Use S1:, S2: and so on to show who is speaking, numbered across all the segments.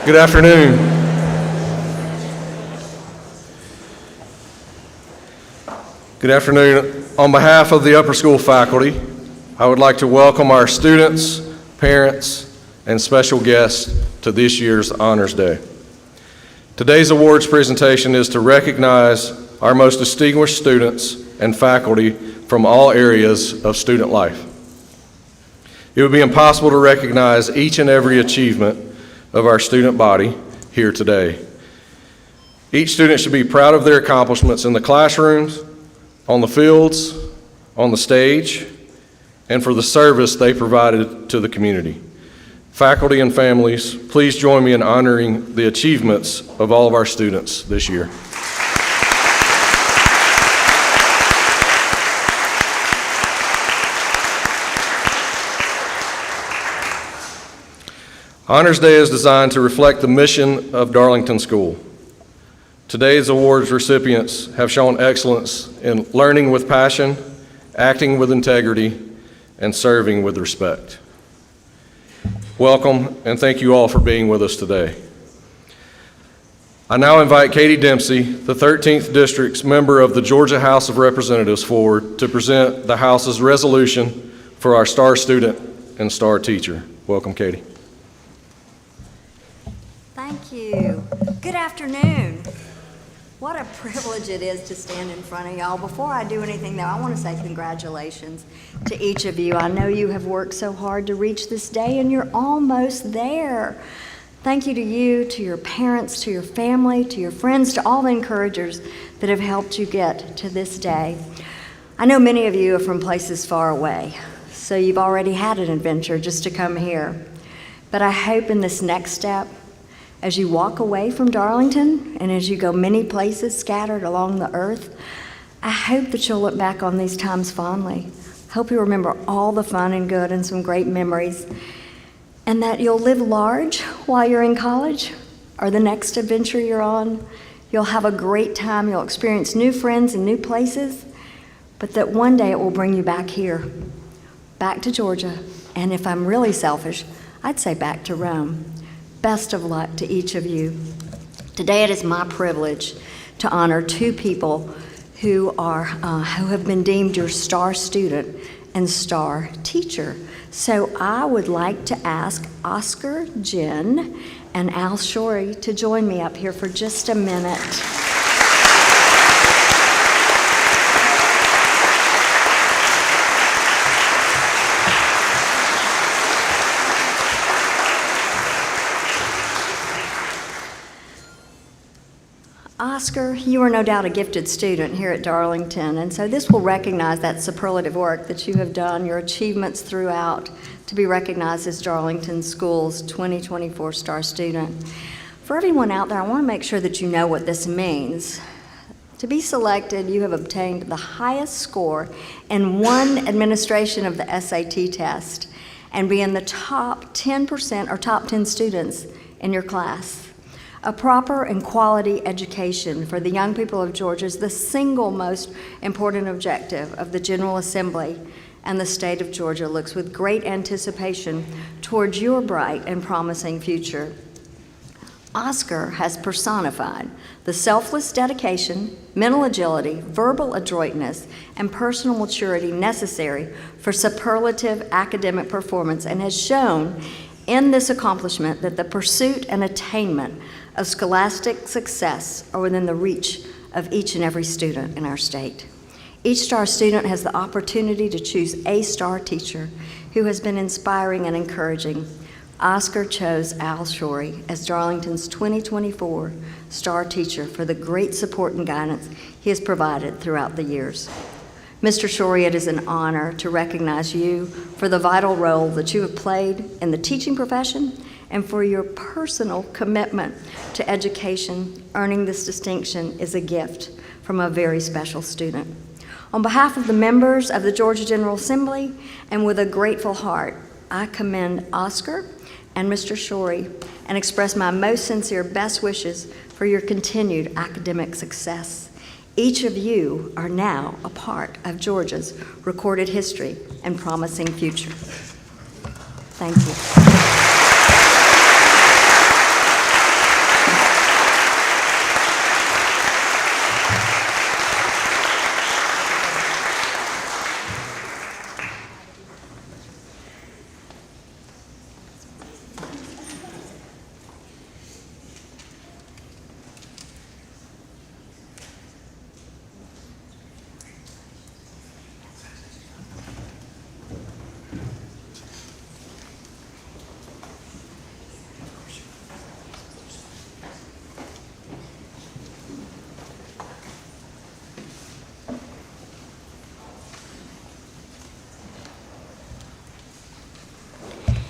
S1: Good afternoon. Good afternoon. On behalf of the upper school faculty, I would like to welcome our students, parents, and special guests to this year's Honors Day. Today's awards presentation is to recognize our most distinguished students and faculty from all areas of student life. It would be impossible to recognize each and every achievement of our student body here today. Each student should be proud of their accomplishments in the classrooms, on the fields, on the stage, and for the service they provided to the community. Faculty and families, please join me in honoring the achievements of all of our students this year. Honors Day is designed to reflect the mission of Darlington School. Today's awards recipients have shown excellence in learning with passion, acting with integrity, and serving with respect. Welcome, and thank you all for being with us today. I now invite Katie Dempsey, the 13th District's member of the Georgia House of Representatives, forward to present the House's resolution for our star student and star teacher. Welcome, Katie.
S2: Thank you. Good afternoon. What a privilege it is to stand in front of y'all. Before I do anything, though, I want to say congratulations to each of you. I know you have worked so hard to reach this day, and you're almost there. Thank you to you, to your parents, to your family, to your friends, to all the encouragers that have helped you get to this day. I know many of you are from places far away, so you've already had an adventure just to come here. But I hope in this next step, as you walk away from Darlington and as you go many places scattered along the earth, I hope that you'll look back on these times fondly. I hope you remember all the fun and good and some great memories, and that you'll live large while you're in college or the next adventure you're on. You'll have a great time. You'll experience new friends and new places, but that one day it will bring you back here, back to Georgia, and if I'm really selfish, I'd say back to Rome. Best of luck to each of you. Today it is my privilege to honor two people who have been deemed your star student and star teacher. So I would like to ask Oscar, Jen, and Al Shorey to join me up here for just a minute. Oscar, you are no doubt a gifted student here at Darlington, and so this will recognize that superlative work that you have done, your achievements throughout, to be recognized as Darlington School's 2024 Star Student. For everyone out there, I want to make sure that you know what this means. To be selected, you have obtained the highest score in one administration of the SAT test and be in the top 10% or top 10 students in your class. A proper and quality education for the young people of Georgia is the single most important objective of the General Assembly, and the state of Georgia looks with great anticipation towards your bright and promising future. Oscar has personified the selfless dedication, mental agility, verbal adroitness, and personal maturity necessary for superlative academic performance, and has shown in this accomplishment that the pursuit and attainment of scholastic success are within the reach of each and every student in our state. Each star student has the opportunity to choose a star teacher who has been inspiring and encouraging. Oscar chose Al Shorey as Darlington's 2024 star teacher for the great support and guidance he has provided throughout the years. Mr. Shorey, it is an honor to recognize you for the vital role that you have played in the teaching profession and for your personal commitment to education. Earning this distinction is a gift from a very special student. On behalf of the members of the Georgia General Assembly, and with a grateful heart, I commend Oscar and Mr. Shorey and express my most sincere best wishes for your continued academic success. Each of you are now a part of Georgia's recorded history and promising future. Thank you.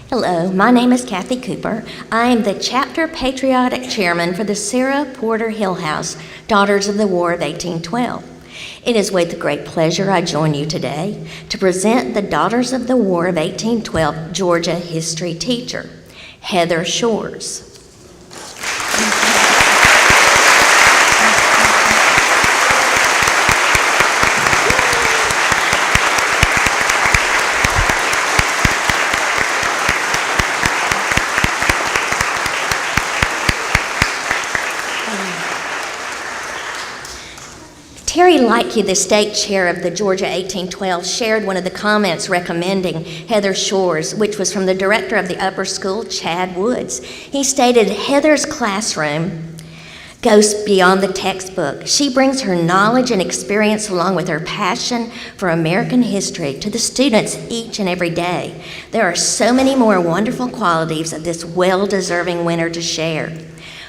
S3: Hello, my name is Kathy Cooper. I am the Chapter Patriotic Chairman for the Sarah Porter Hillhouse Daughters of the War of 1812. It is with great pleasure I join you today to present the Daughters of the War of 1812 Georgia history teacher, Heather Shores. Terry Lightke, the state chair of the Georgia 1812, shared one of the comments recommending Heather Shores, which was from the director of the upper school, Chad Woods. He stated, "Heather's classroom goes beyond the textbook. She brings her knowledge and experience along with her passion for American history to the students each and every day. There are so many more wonderful qualities of this well-deserving winner to share."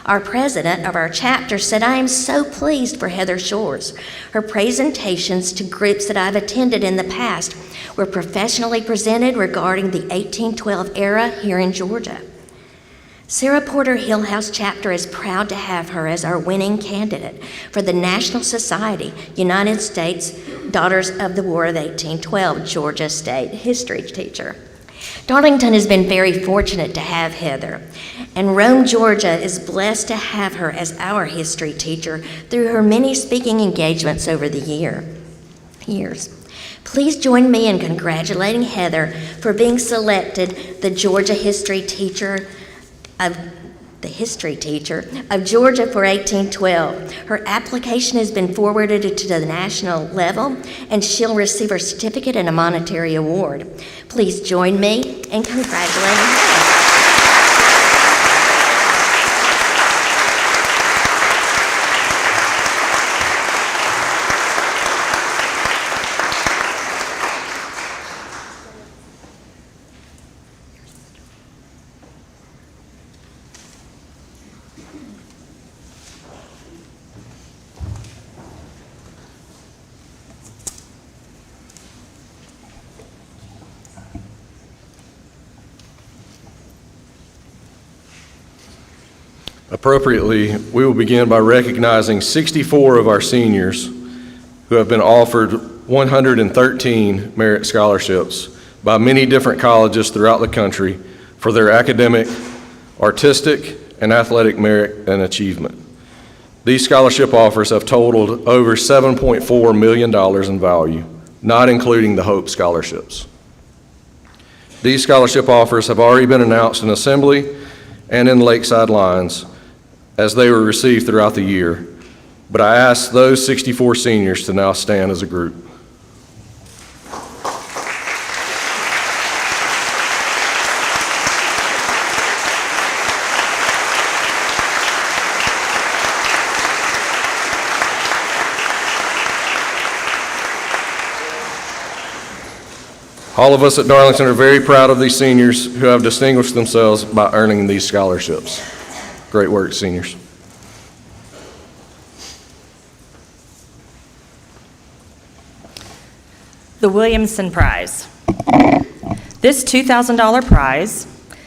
S3: Our president of our chapter said, "I am so pleased for Heather Shores. Her presentations to groups that I've attended in the past were professionally presented regarding the 1812 era here in Georgia." Sarah Porter Hillhouse chapter is proud to have her as our winning candidate for the National Society, United States Daughters of the War of 1812 Georgia State History teacher. Darlington has been very fortunate to have Heather, and Rome, Georgia is blessed to have her as our history teacher through her many speaking engagements over the years. Please join me in congratulating Heather for being selected the history teacher of Georgia for 1812. Her application has been forwarded to the national level, and she'll receive her certificate and a monetary award. Please join me in congratulating her.
S1: Appropriately, we will begin by recognizing 64 of our seniors who have been offered 113 merit scholarships by many different colleges throughout the country for their academic, artistic, and athletic merit and achievement. These scholarship offers have totaled over $7.4 million in value, not including the Hope scholarships. These scholarship offers have already been announced in Assembly and in Lakeside Lines as they were received throughout the year, but I ask those 64 seniors to now stand as a group. All of us at Darlington are very proud of these seniors who have distinguished themselves by earning these scholarships. Great work, seniors.
S4: The Williamson Prize. This $2,000 prize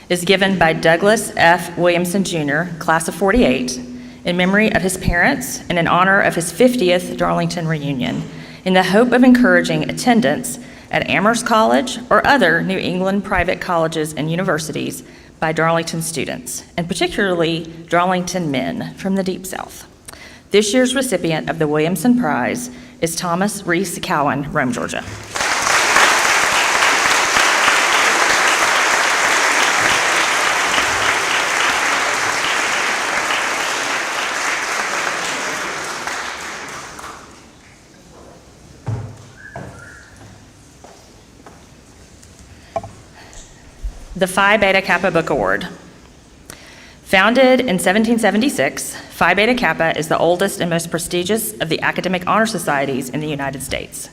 S4: is given by Douglas F. Williamson Jr., class of 48, in memory of his parents and in honor of his 50th Darlington reunion, in the hope of encouraging attendance at Amherst College or other New England private colleges and universities by Darlington students, and particularly Darlington men from the Deep South. This year's recipient of the Williamson Prize is Thomas Reese Cowan, Rome, Georgia. The Phi Beta Kappa Book Award. Founded in 1776, Phi Beta Kappa is the oldest and most prestigious of the academic honor societies in the United States.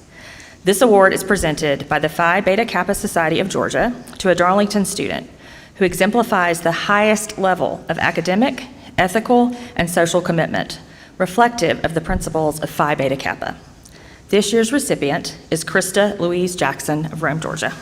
S4: This award is presented by the Phi Beta Kappa Society of Georgia to a Darlington student who exemplifies the highest level of academic, ethical, and social commitment, reflective of the principles of Phi Beta Kappa. This year's recipient is Krista Louise Jackson of Rome, Georgia.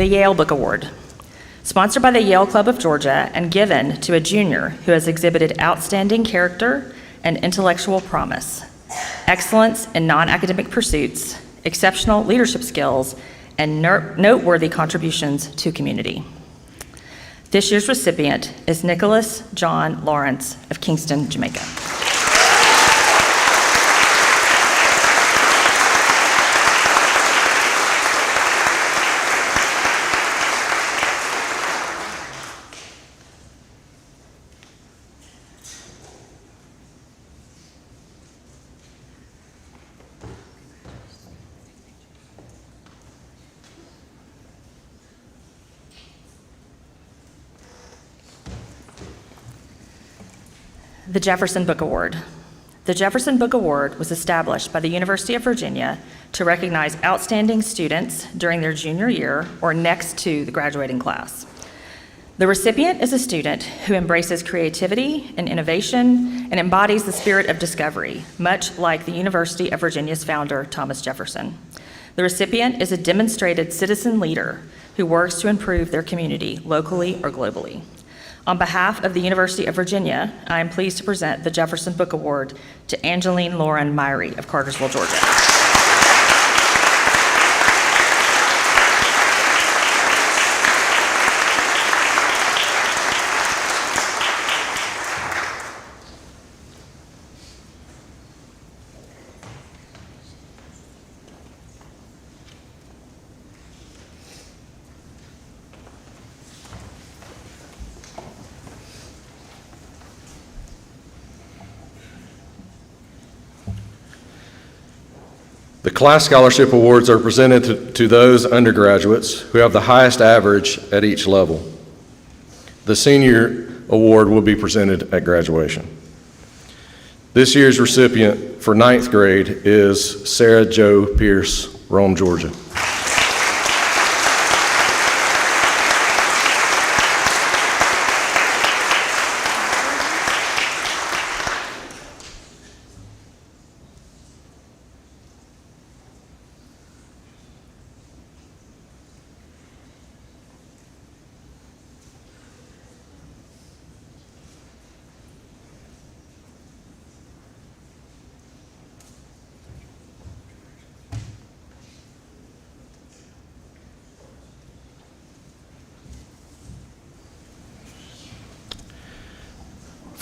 S4: the Yale Book Award. Sponsored by the Yale Club of Georgia and given to a junior who has exhibited outstanding character and intellectual promise, excellence in non-academic pursuits, exceptional leadership skills, and noteworthy contributions to community. This year's recipient is Nicholas John Lawrence of Kingston, Jamaica. The Jefferson Book Award. The Jefferson Book Award was established by the University of Virginia to recognize outstanding students during their junior year or next to the graduating class. The recipient is a student who embraces creativity and innovation and embodies the spirit of discovery, much like the University of Virginia's founder, Thomas Jefferson. The recipient is a demonstrated citizen leader who works to improve their community locally or globally. On behalf of the University of Virginia, I am pleased to present the Jefferson Book Award to Angeline Lauren Myrie of Cartersville, Georgia.
S1: The class scholarship awards are presented to those undergraduates who have the highest average at each level. The senior award will be presented at graduation. This year's recipient for 9th grade is Sarah Jo Pierce, Rome, Georgia.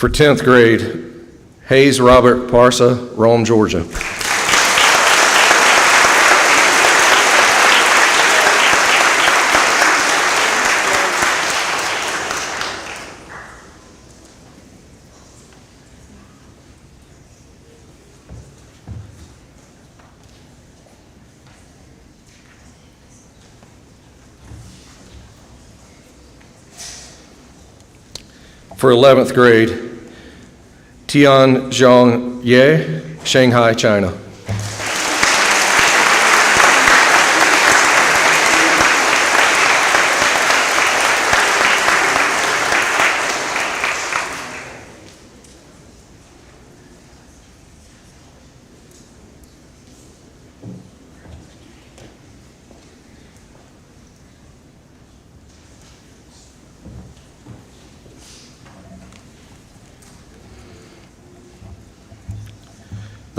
S1: For 10th grade, Hayes Robert Parsa, Rome, Georgia. For 11th grade, Tian Zhang Ye, Shanghai, China.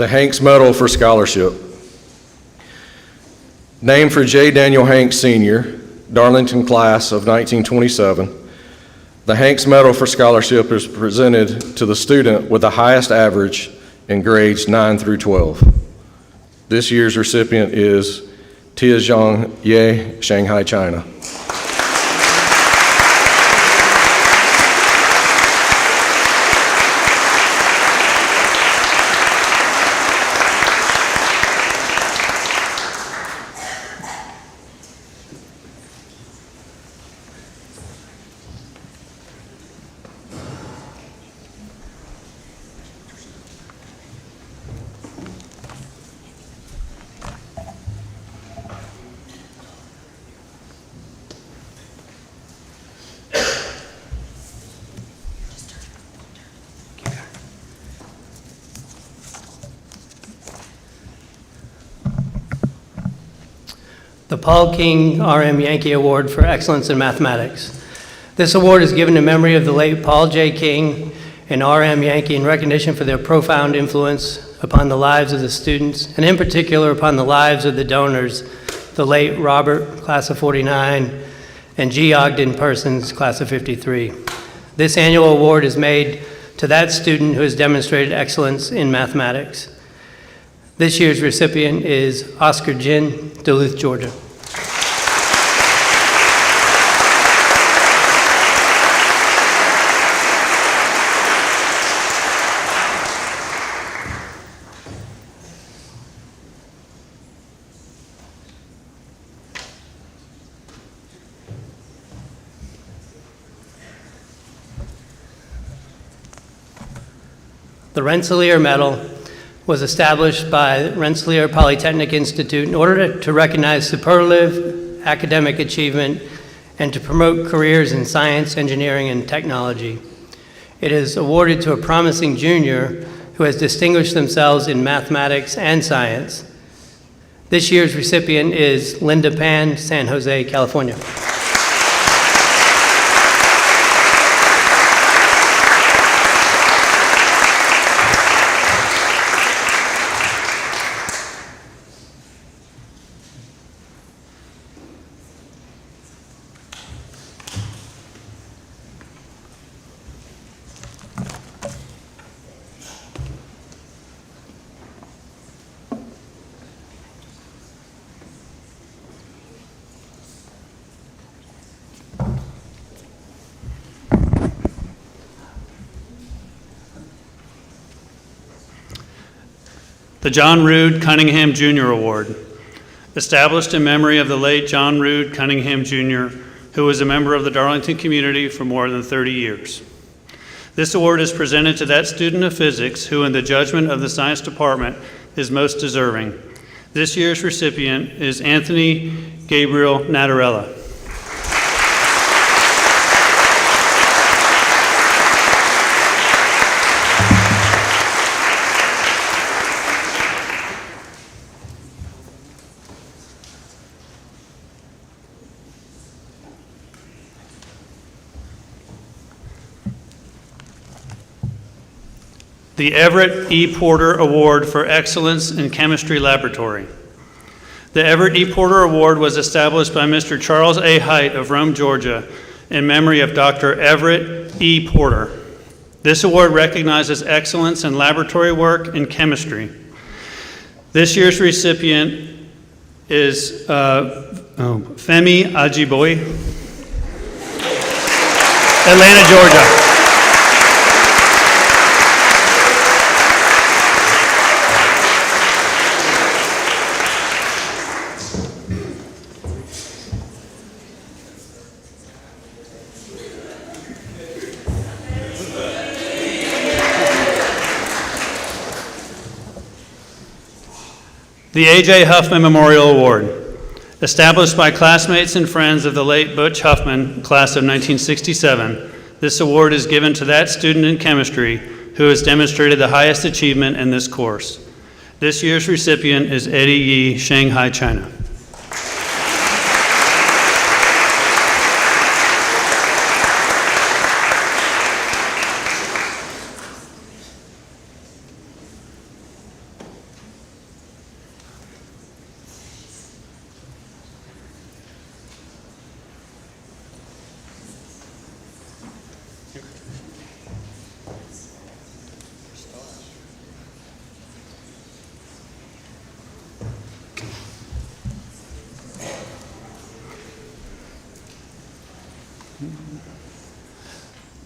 S1: The Hanks Medal for Scholarship. Named for J. Daniel Hanks, Sr., Darlington class of 1927, the Hanks Medal for Scholarship is presented to the student with the highest average in grades 9 through 12. This year's recipient is Tiazhong Ye, Shanghai, China.
S5: the Paul King R.M. Yankee Award for Excellence in Mathematics. This award is given in memory of the late Paul J. King and R.M. Yankee in recognition for their profound influence upon the lives of the students, and in particular upon the lives of the donors, the late Robert, class of 49, and G. Ogden Persons, class of 53. This annual award is made to that student who has demonstrated excellence in mathematics. This year's recipient is Oscar Jin, Duluth, Georgia. The Rensselaer Medal was established by Rensselaer Polytechnic Institute in order to recognize superlative academic achievement and to promote careers in science, engineering, and technology. It is awarded to a promising junior who has distinguished themselves in mathematics and science. This year's recipient is Linda Pan, San Jose, California.
S6: The John Rood Cunningham Jr. Award, established in memory of the late John Rood Cunningham Jr., who was a member of the Darlington community for more than 30 years. This award is presented to that student of physics who, in the judgment of the science department, is most deserving. This year's recipient is Anthony Gabriel Natarella. The Everett E. Porter Award for Excellence in Chemistry Laboratory. The Everett E. Porter Award was established by Mr. Charles A. Height of Rome, Georgia, in memory of Dr. Everett E. Porter. This award recognizes excellence in laboratory work in chemistry. This year's recipient is Femi Ajiboye, Atlanta, Georgia. The A.J. Huffman Memorial Award, established by classmates and friends of the late Butch Huffman, class of 1967. This award is given to that student in chemistry who has demonstrated the highest achievement in this course. This year's recipient is Eddie Yi, Shanghai, China.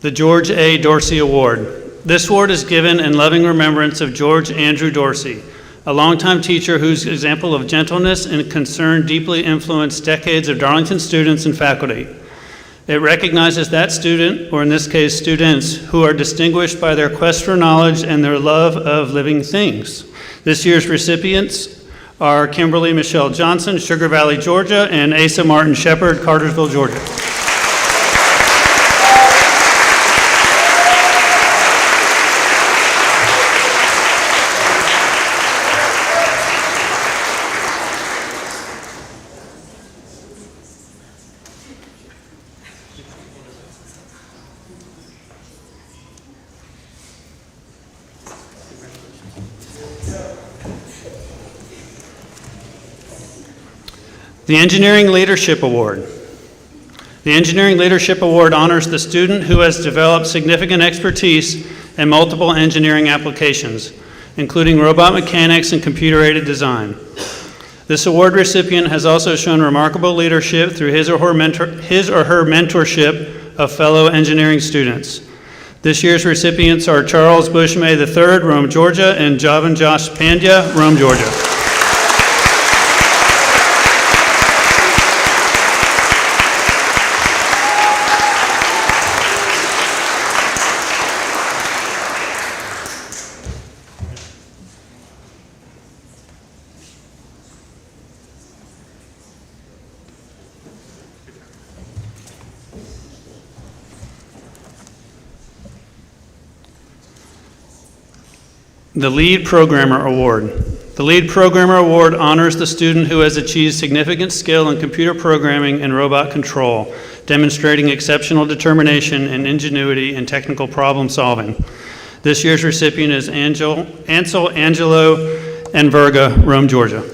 S6: The George A. Dorsey Award. This award is given in loving remembrance of George Andrew Dorsey, a longtime teacher whose example of gentleness and concern deeply influenced decades of Darlington students and faculty. It recognizes that student, or in this case students, who are distinguished by their quest for knowledge and their love of living things. This year's recipients are Kimberly Michelle Johnson, Sugar Valley, Georgia, and Asa Martin Shepard, Cartersville, Georgia. The Engineering Leadership Award. The Engineering Leadership Award honors the student who has developed significant expertise in multiple engineering applications, including robot mechanics and computer-aided design. This award recipient has also shown remarkable leadership through his or her mentorship of fellow engineering students. This year's recipients are Charles Bushmay III, Rome, Georgia, and Javan Josh Pandya, Rome, Georgia. The Lead Programmer Award. The Lead Programmer Award honors the student who has achieved significant skill in computer programming and robot control, demonstrating exceptional determination and ingenuity in technical problem solving. This year's recipient is Ansel Angelo and Verga, Rome, Georgia.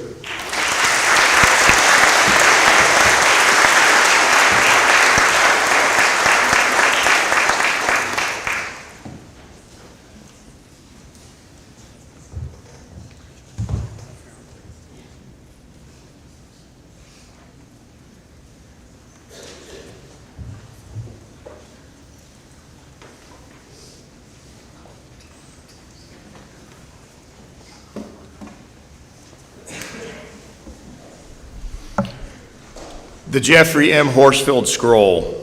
S7: The Jeffrey M. Horsfield Scroll.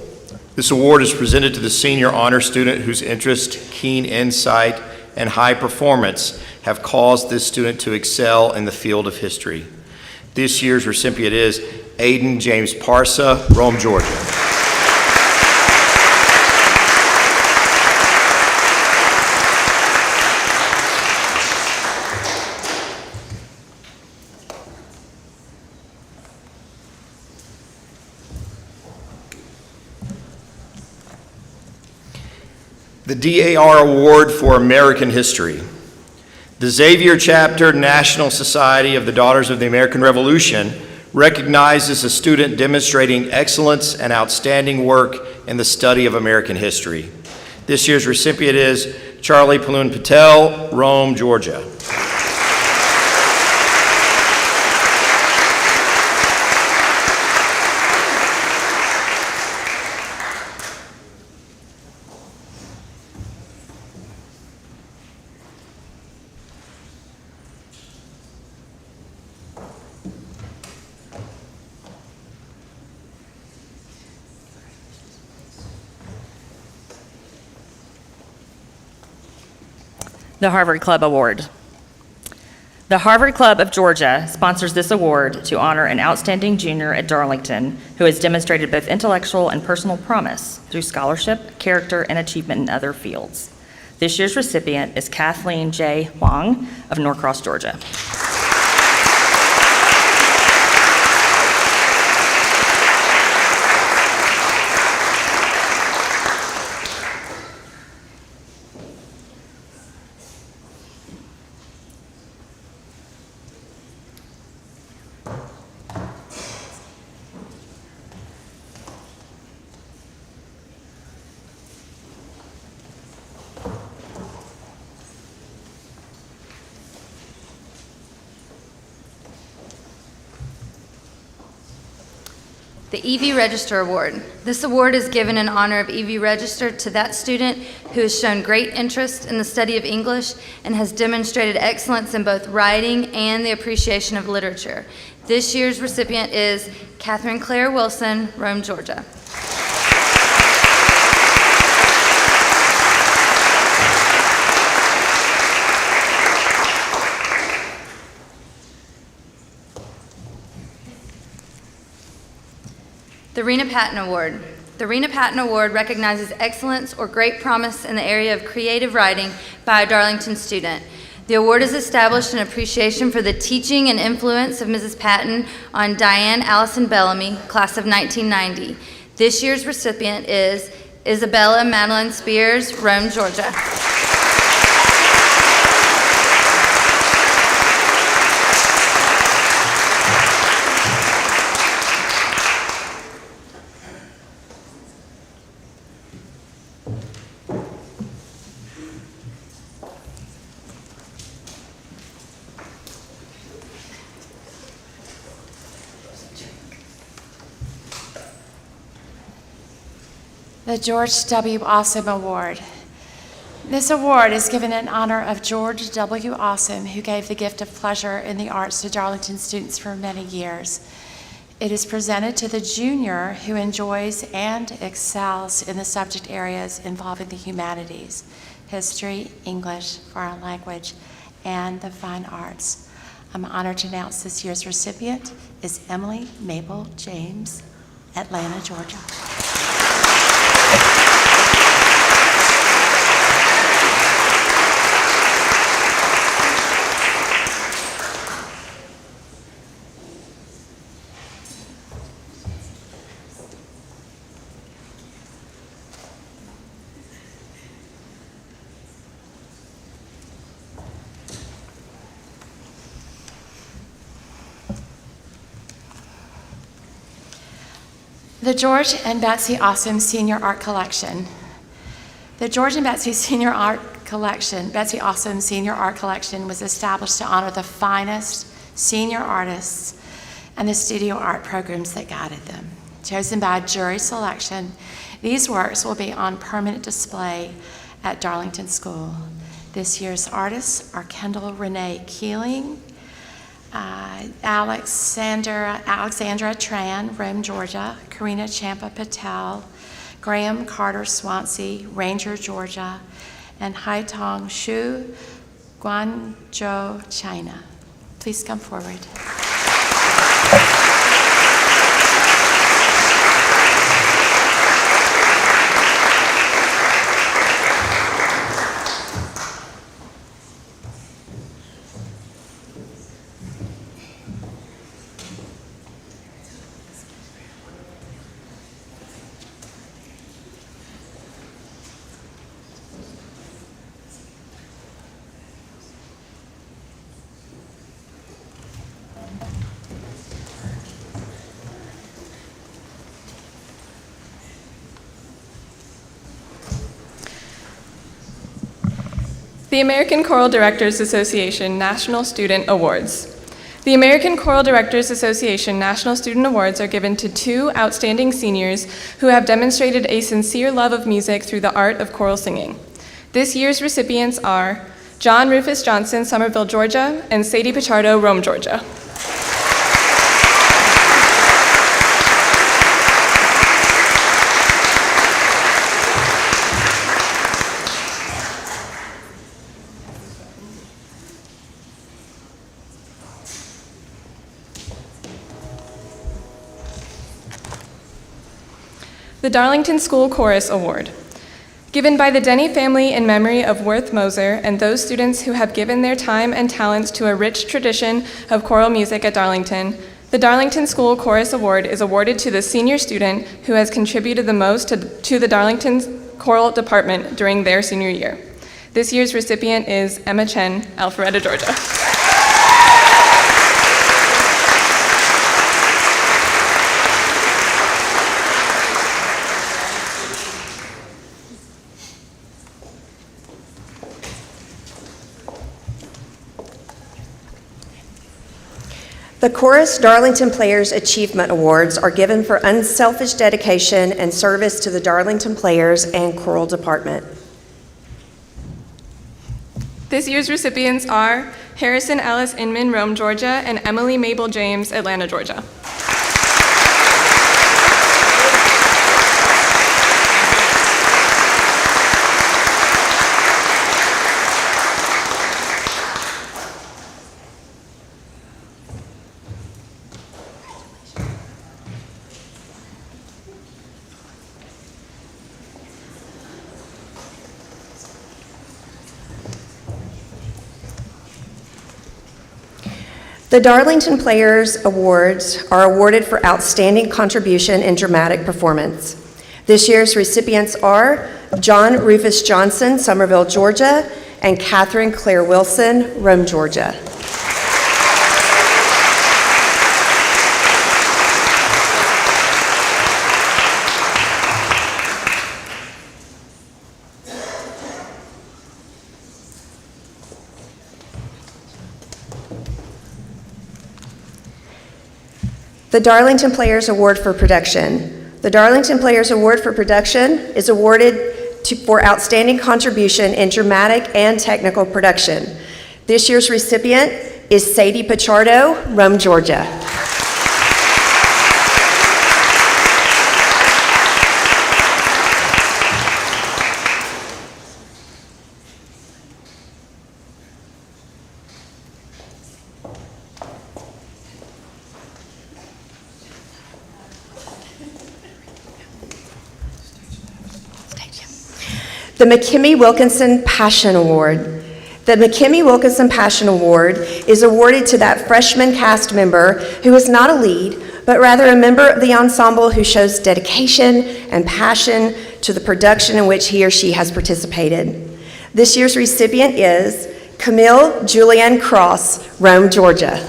S7: This award is presented to the senior honor student whose interest, keen insight, and high performance have caused this student to excel in the field of history. This year's recipient is Aiden James Parsa, Rome, Georgia. The DAR Award for American History. The Xavier Chapter National Society of the Daughters of the American Revolution recognizes a student demonstrating excellence and outstanding work in the study of American history. This year's recipient is Charlie Paloon Patel, Rome, Georgia.
S4: The Harvard Club Award. The Harvard Club of Georgia sponsors this award to honor an outstanding junior at Darlington who has demonstrated both intellectual and personal promise through scholarship, character, and achievement in other fields. This year's recipient is Kathleen J. Huang of Norcross, Georgia.
S8: The EV Register Award. This award is given in honor of EV Register to that student who has shown great interest in the study of English and has demonstrated excellence in both writing and the appreciation of literature. This year's recipient is Catherine Claire Wilson, Rome, Georgia. The Rena Patton Award. The Rena Patton Award recognizes excellence or great promise in the area of creative writing by a Darlington student. The award is established in appreciation for the teaching and influence of Mrs. Patton on Diane Allison Bellamy, class of 1990. This year's recipient is Isabella Madeline Spears, Rome, Georgia.
S9: The George W. Awesome Award. This award is given in honor of George W. Awesome, who gave the gift of pleasure in the arts to Darlington students for many years. It is presented to the junior who enjoys and excels in the subject areas involving the humanities, history, English, foreign language, and the fine arts. I'm honored to announce this year's recipient is Emily Mabel James, Atlanta, Georgia. The George and Betsy Awesome Senior Art Collection. The George and Betsy Senior Art Collection, Betsy Awesome Senior Art Collection, was established to honor the finest senior artists and the studio art programs that guided them. Chosen by jury selection, these works will be on permanent display at Darlington School. This year's artists are Kendall Renee Keeling, Alexandra Tran, Rome, Georgia, Karina Champa Patel, Graham Carter Swansea, Ranger, Georgia, and Haitong Shu, Guangzhou, China. Please come forward.
S10: The American Choral Directors Association National Student Awards. The American Choral Directors Association National Student Awards are given to 2 outstanding seniors who have demonstrated a sincere love of music through the art of choral singing. This year's recipients are John Rufus Johnson, Somerville, Georgia, and Sadie Pichardo, Rome, Georgia. The Darlington School Chorus Award. Given by the Denny family in memory of Worth Moser and those students who have given their time and talents to a rich tradition of choral music at Darlington, the Darlington School Chorus Award is awarded to the senior student who has contributed the most to the Darlington Choral Department during their senior year. This year's recipient is Emma Chen, Alpharetta, Georgia.
S11: The Chorus Darlington Players Achievement Awards are given for unselfish dedication and service to the Darlington Players and Choral Department.
S10: This year's recipients are Harrison Alice Inman, Rome, Georgia, and Emily Mabel James, Atlanta, Georgia.
S11: The Darlington Players Awards are awarded for outstanding contribution in dramatic performance. This year's recipients are John Rufus Johnson, Somerville, Georgia, and Catherine Claire Wilson, Rome, Georgia. The Darlington Players Award for Production. The Darlington Players Award for Production is awarded for outstanding contribution in dramatic and technical production. This year's recipient is Sadie Pichardo, Rome, Georgia. The McKimmy Wilkinson Passion Award. The McKimmy Wilkinson Passion Award is awarded to that freshman cast member who is not a lead, but rather a member of the ensemble who shows dedication and passion to the production in which he or she has participated. This year's recipient is Camille Julianne Cross, Rome, Georgia.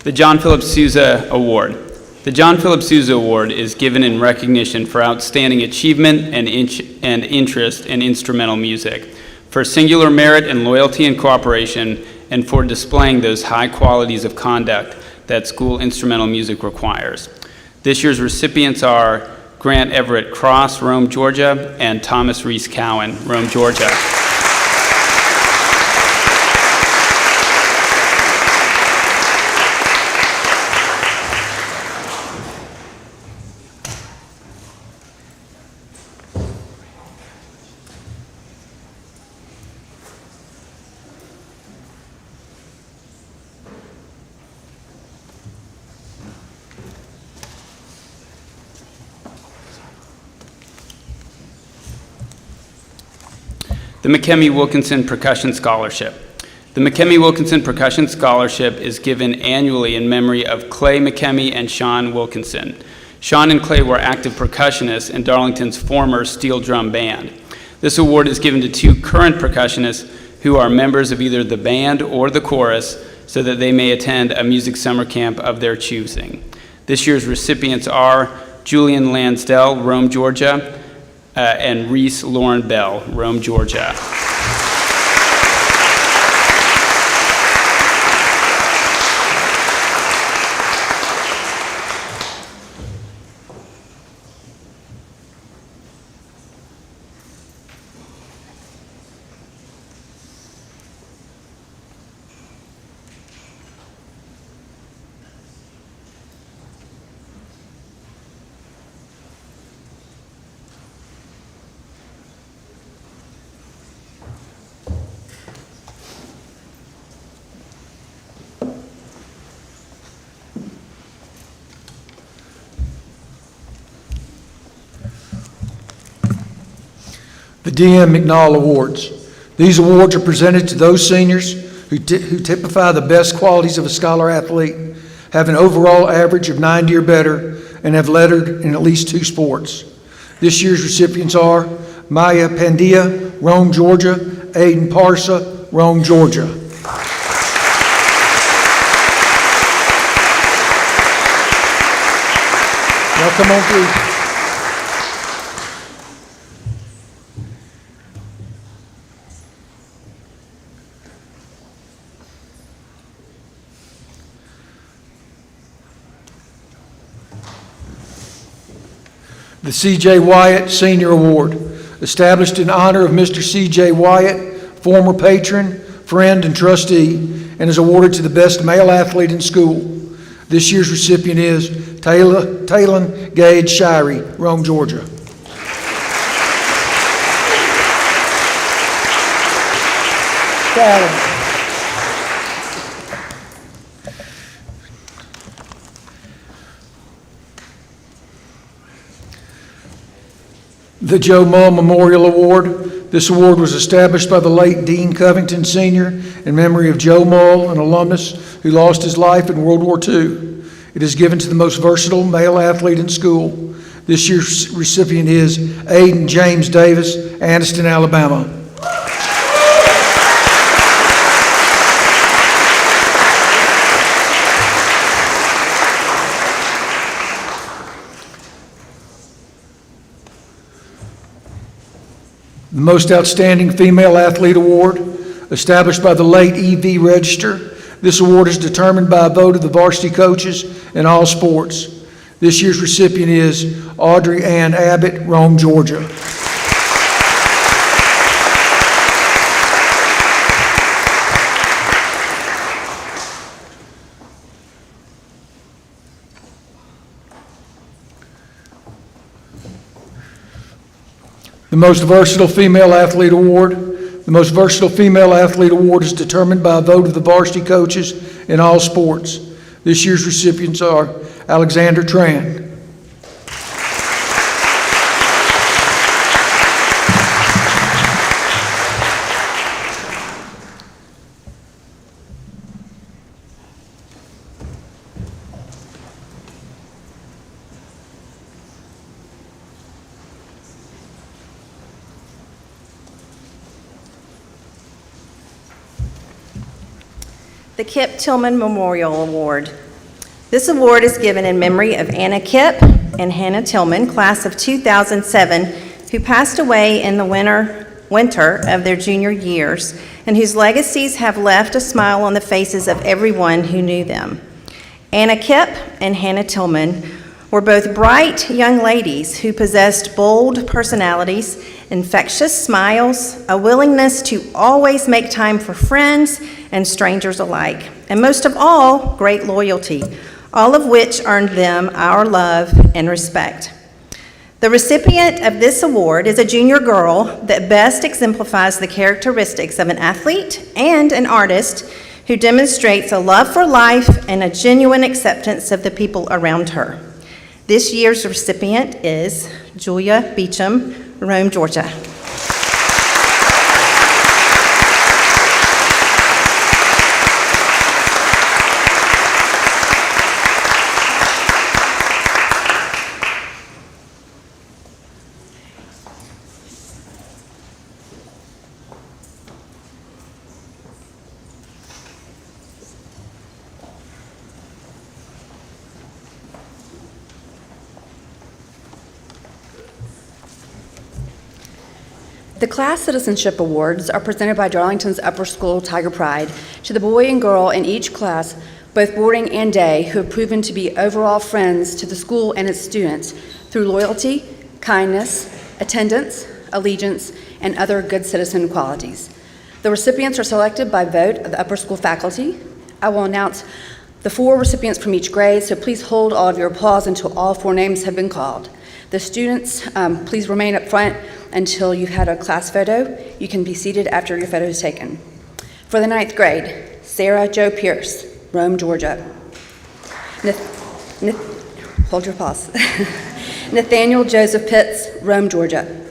S12: The John Philip Sousa Award. The John Philip Sousa Award is given in recognition for outstanding achievement and interest in instrumental music, for singular merit and loyalty and cooperation, and for displaying those high qualities of conduct that school instrumental music requires. This year's recipients are Grant Everett Cross, Rome, Georgia, and Thomas Reese Cowan, Rome, Georgia. The McKemmy Wilkinson Percussion Scholarship. The McKemmy Wilkinson Percussion Scholarship is given annually in memory of Clay McKemmy and Sean Wilkinson. Sean and Clay were active percussionists in Darlington's former steel drum band. This award is given to two current percussionists who are members of either the band or the chorus so that they may attend a music summer camp of their choosing. This year's recipients are Julian Lansdell, Rome, Georgia, and Reese Lauren Bell, Rome, Georgia.
S13: The D.M. McNall Awards. These awards are presented to those seniors who typify the best qualities of a scholar athlete, have an overall average of 90 or better, and have lettered in at least 2 sports. This year's recipients are Maya Pandya, Rome, Georgia, Aiden Parsa, Rome, Georgia. Y'all come on through. The C.J. Wyatt Senior Award, established in honor of Mr. C.J. Wyatt, former patron, friend, and trustee, and is awarded to the best male athlete in school. This year's recipient is Talon Gage Shirey, Rome, Georgia. Talon. the Joe Mull Memorial Award. This award was established by the late Dean Covington Sr. in memory of Joe Mull, an alumnus who lost his life in World War II. It is given to the most versatile male athlete in school. This year's recipient is Aiden James Davis, Anniston, Alabama. The Most Outstanding Female Athlete Award, established by the late E.V. Register. This award is determined by a vote of the varsity coaches in all sports. This year's recipient is Audrey Ann Abbott, Rome, Georgia. The Most Versatile Female Athlete Award. The Most Versatile Female Athlete Award is determined by a vote of the varsity coaches in all sports. This year's recipients are Alexander Tran.
S11: The Kip Tillman Memorial Award. This award is given in memory of Anna Kip and Hannah Tillman, class of 2007, who passed away in the winter of their junior years, and whose legacies have left a smile on the faces of everyone who knew them. Anna Kip and Hannah Tillman were both bright young ladies who possessed bold personalities, infectious smiles, a willingness to always make time for friends and strangers alike, and most of all, great loyalty, all of which earned them our love and respect. The recipient of this award is a junior girl that best exemplifies the characteristics of an athlete and an artist who demonstrates a love for life and a genuine acceptance of the people around her. This year's recipient is Julia Beecham, Rome, Georgia.
S14: The Class Citizenship Awards are presented by Darlington's Upper School Tiger Pride to the boy and girl in each class, both boarding and day, who have proven to be overall friends to the school and its students through loyalty, kindness, attendance, allegiance, and other good citizen qualities. The recipients are selected by vote of the upper school faculty. I will announce the 4 recipients from each grade, so please hold all of your applause until all 4 names have been called. The students, please remain up front until you've had a class photo. You can be seated after your photo is taken. For the 9th grade, Sarah Jo Pierce, Rome, Georgia. Hold your pause. Nathaniel Joseph Pitts, Rome, Georgia.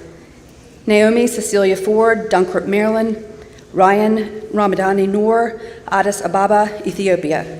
S14: Naomi Cecilia Ford, Dunkirk, Maryland. Ryan Ramadani Noor, Addis Ababa, Ethiopia.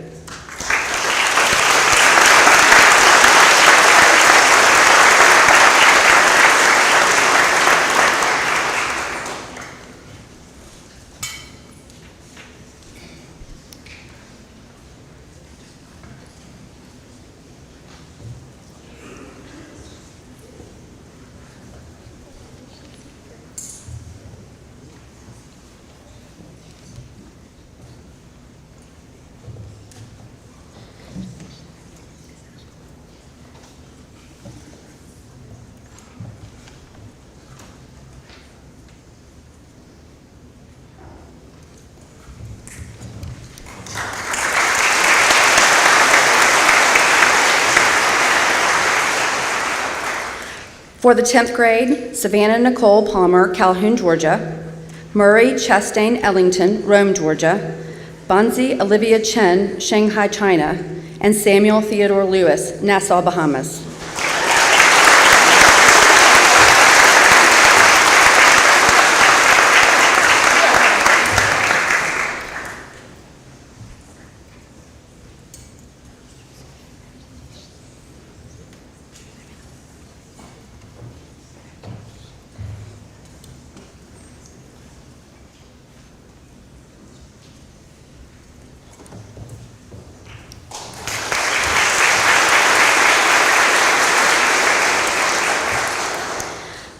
S14: For the 10th grade, Savannah Nicole Palmer, Calhoun, Georgia. Murray Chastain Ellington, Rome, Georgia. Bonzi Olivia Chen, Shanghai, China. And Samuel Theodore Lewis, Nassau, Bahamas.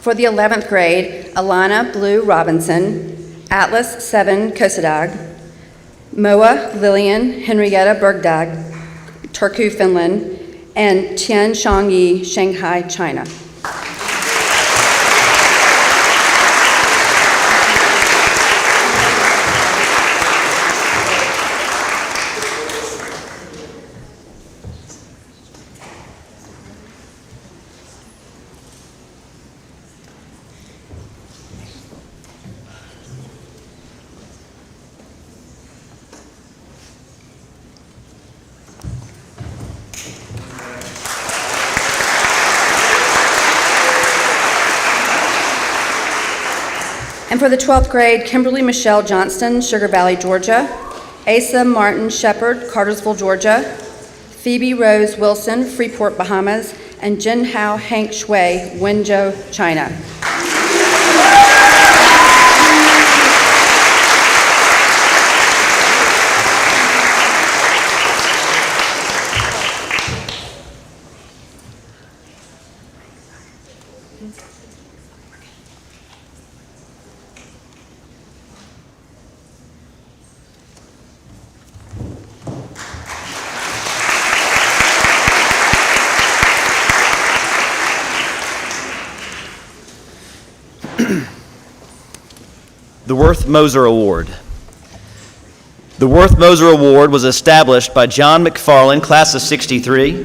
S14: For the 11th grade, Alana Blue Robinson, Atlas 7 Kosadag, Moa Lillian Henrietta Bergdag, Turku, Finland, and Tian Shangyi, Shanghai, China. And for the 12th grade, Kimberly Michelle Johnston, Sugar Valley, Georgia. Asa Martin Shepard, Cartersville, Georgia. Phoebe Rose Wilson, Freeport, Bahamas. And Jin Hao Hank Shui, Wenzhou, China.
S7: The Worth Moser Award. The Worth Moser Award was established by John McFarland, class of 63,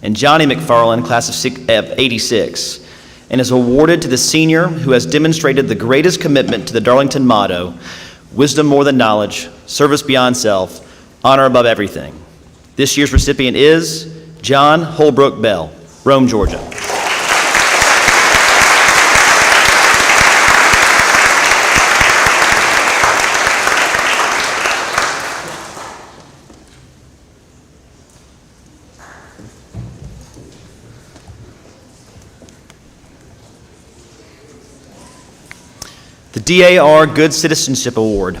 S7: and Johnny McFarland, class of 86, and is awarded to the senior who has demonstrated the greatest commitment to the Darlington motto, wisdom more than knowledge, service beyond self, honor above everything. This year's recipient is John Holbrook Bell, Rome, Georgia. The DAR Good Citizenship Award.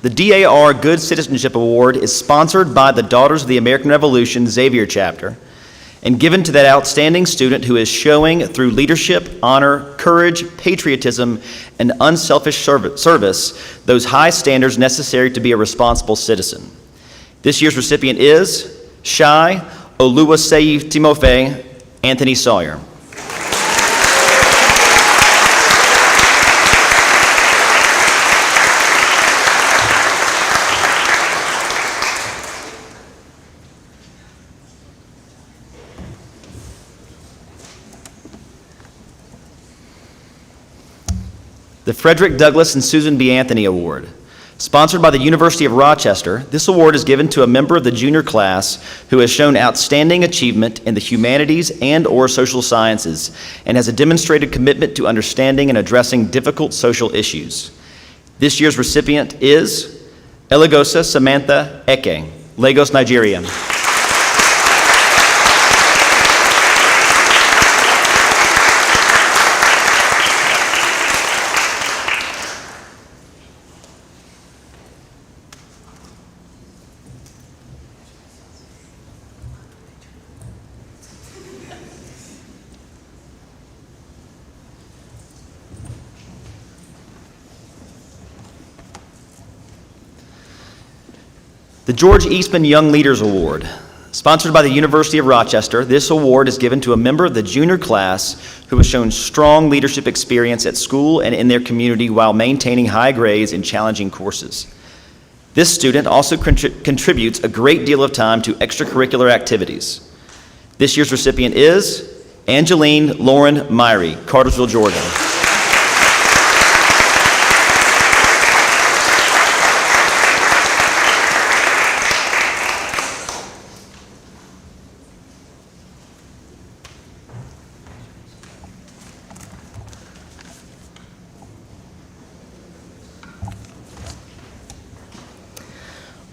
S7: The DAR Good Citizenship Award is sponsored by the Daughters of the American Revolution Xavier Chapter and given to that outstanding student who is showing through leadership, honor, courage, patriotism, and unselfish service those high standards necessary to be a responsible citizen. This year's recipient is Shai Oluwaseyi Timothy Anthony Sawyer. The Frederick Douglass and Susan B. Anthony Award. Sponsored by the University of Rochester, this award is given to a member of the junior class who has shown outstanding achievement in the humanities and/or social sciences and has a demonstrated commitment to understanding and addressing difficult social issues. This year's recipient is Eligosa Samantha Eke, Lagos, Nigeria. The George Eastman Young Leaders Award. Sponsored by the University of Rochester, this award is given to a member of the junior class who has shown strong leadership experience at school and in their community while maintaining high grades in challenging courses. This student also contributes a great deal of time to extracurricular activities. This year's recipient is Angeline Lauren Myrie, Cartersville, Georgia.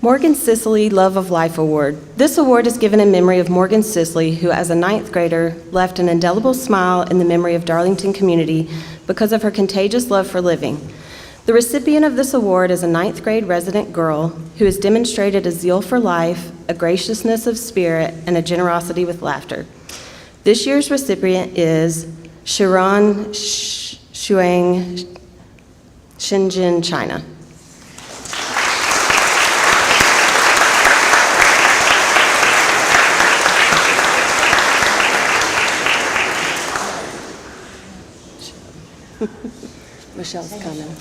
S15: Morgan Sisley Love of Life Award. This award is given in memory of Morgan Sisley, who as a 9th grader left an indelible smile in the memory of Darlington community because of her contagious love for living. The recipient of this award is a 9th grade resident girl who has demonstrated a zeal for life, a graciousness of spirit, and a generosity with laughter. This year's recipient is Shiran Shuang, Shenzhen, China. Michelle's coming.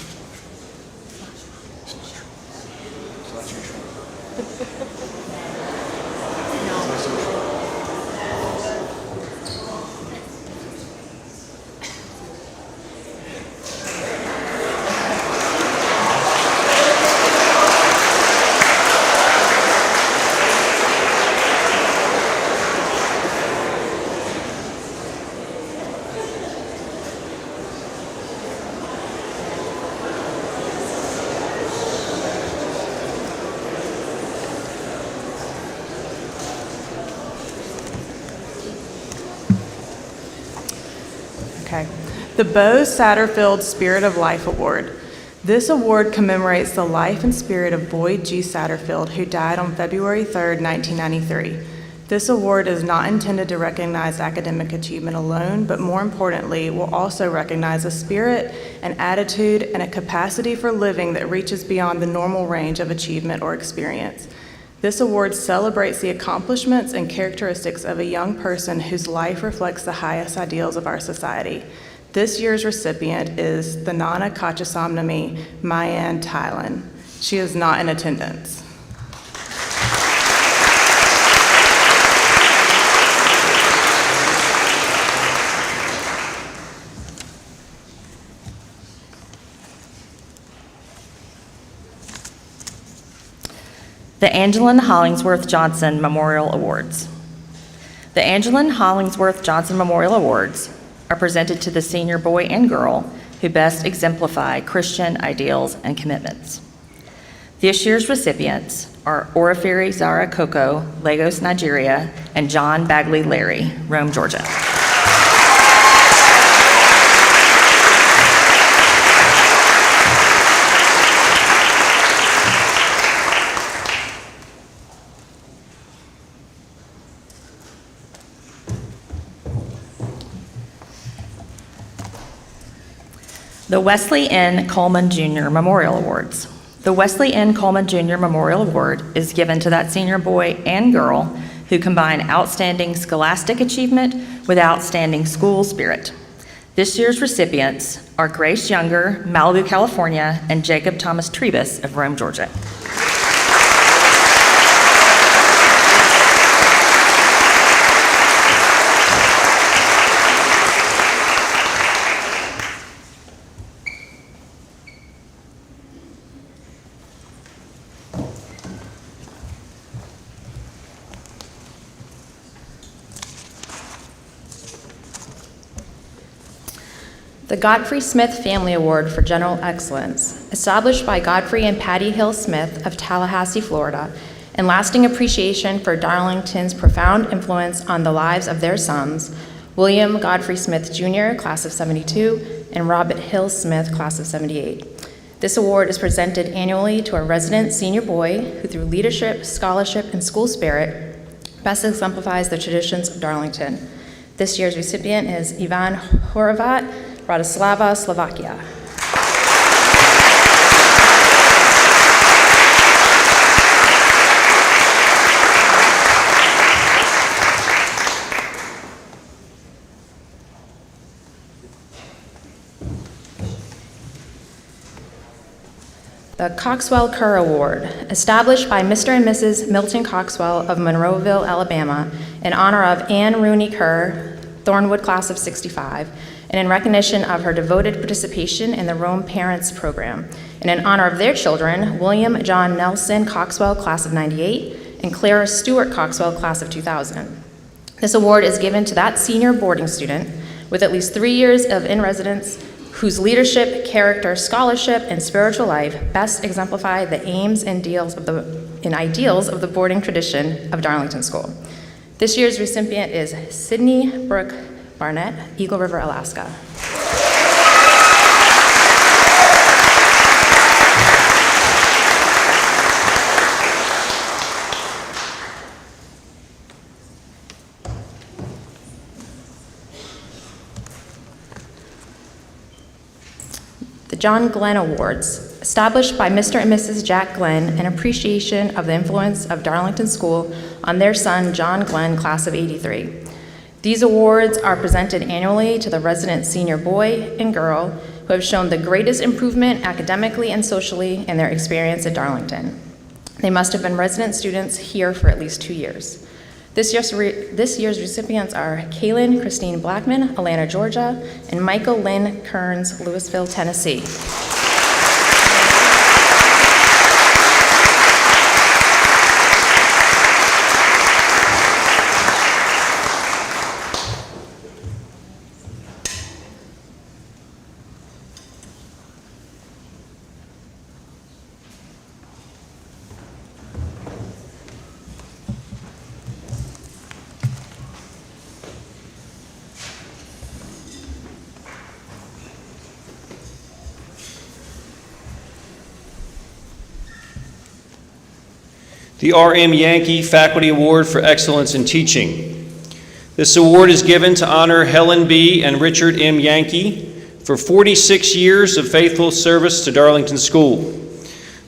S16: Okay. The Bo Satterfield Spirit of Life Award. This award commemorates the life and spirit of Boyd G. Satterfield, who died on February 3rd, 1993. This award is not intended to recognize academic achievement alone, but more importantly, will also recognize a spirit, an attitude, and a capacity for living that reaches beyond the normal range of achievement or experience. This award celebrates the accomplishments and characteristics of a young person whose life reflects the highest ideals of our society. This year's recipient is the Nana Kachasamnami Mayan Thailand. She is not in attendance.
S4: The Angeline Hollingsworth Johnson Memorial Awards. The Angeline Hollingsworth Johnson Memorial Awards are presented to the senior boy and girl who best exemplify Christian ideals and commitments. This year's recipients are Oriferi Zara Koko, Lagos, Nigeria, and John Bagley Larry, Rome, Georgia. The Wesley N. Coleman Jr. Memorial Awards. The Wesley N. Coleman Jr. Memorial Award is given to that senior boy and girl who combine outstanding scholastic achievement with outstanding school spirit. This year's recipients are Grace Younger, Malibu, California, and Jacob Thomas Trebus of Rome, Georgia.
S17: The Godfrey Smith Family Award for General Excellence, established by Godfrey and Patty Hill Smith of Tallahassee, Florida, in lasting appreciation for Darlington's profound influence on the lives of their sons, William Godfrey Smith Jr., class of '72, and Robert Hill Smith, class of '78. This award is presented annually to a resident senior boy who, through leadership, scholarship, and school spirit, best exemplifies the traditions of Darlington. This year's recipient is Ivan Horvat, Bratislava, Slovakia. The Coxwell Kerr Award, established by Mr. and Mrs. Milton Coxwell of Monroeville, Alabama, in honor of Anne Rooney Kerr, Thornwood class of '65, and in recognition of her devoted participation in the Rome Parents Program, and in honor of their children, William John Nelson Coxwell, class of '98, and Clara Stewart Coxwell, class of 2000. This award is given to that senior boarding student with at least 3 years of in-residence whose leadership, character, scholarship, and spiritual life best exemplify the aims and ideals of the boarding tradition of Darlington School. This year's recipient is Sydney Brooke Barnett, Eagle River, Alaska. John Glenn Awards, established by Mr. and Mrs. Jack Glenn in appreciation of the influence of Darlington School on their son, John Glenn, class of '83. These awards are presented annually to the resident senior boy and girl who have shown the greatest improvement academically and socially in their experience at Darlington. They must have been resident students here for at least 2 years. This year's recipients are Kaylin Christine Blackman, Atlanta, Georgia, and Michael Lynn Kearns, Louisville, Tennessee.
S18: The R.M. Yankee Faculty Award for Excellence in Teaching. This award is given to honor Helen B. and Richard M. Yankee for 46 years of faithful service to Darlington School.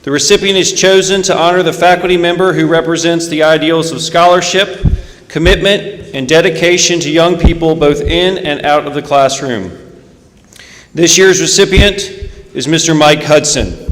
S18: The recipient is chosen to honor the faculty member who represents the ideals of scholarship, commitment, and dedication to young people both in and out of the classroom. This year's recipient is Mr. Mike Hudson.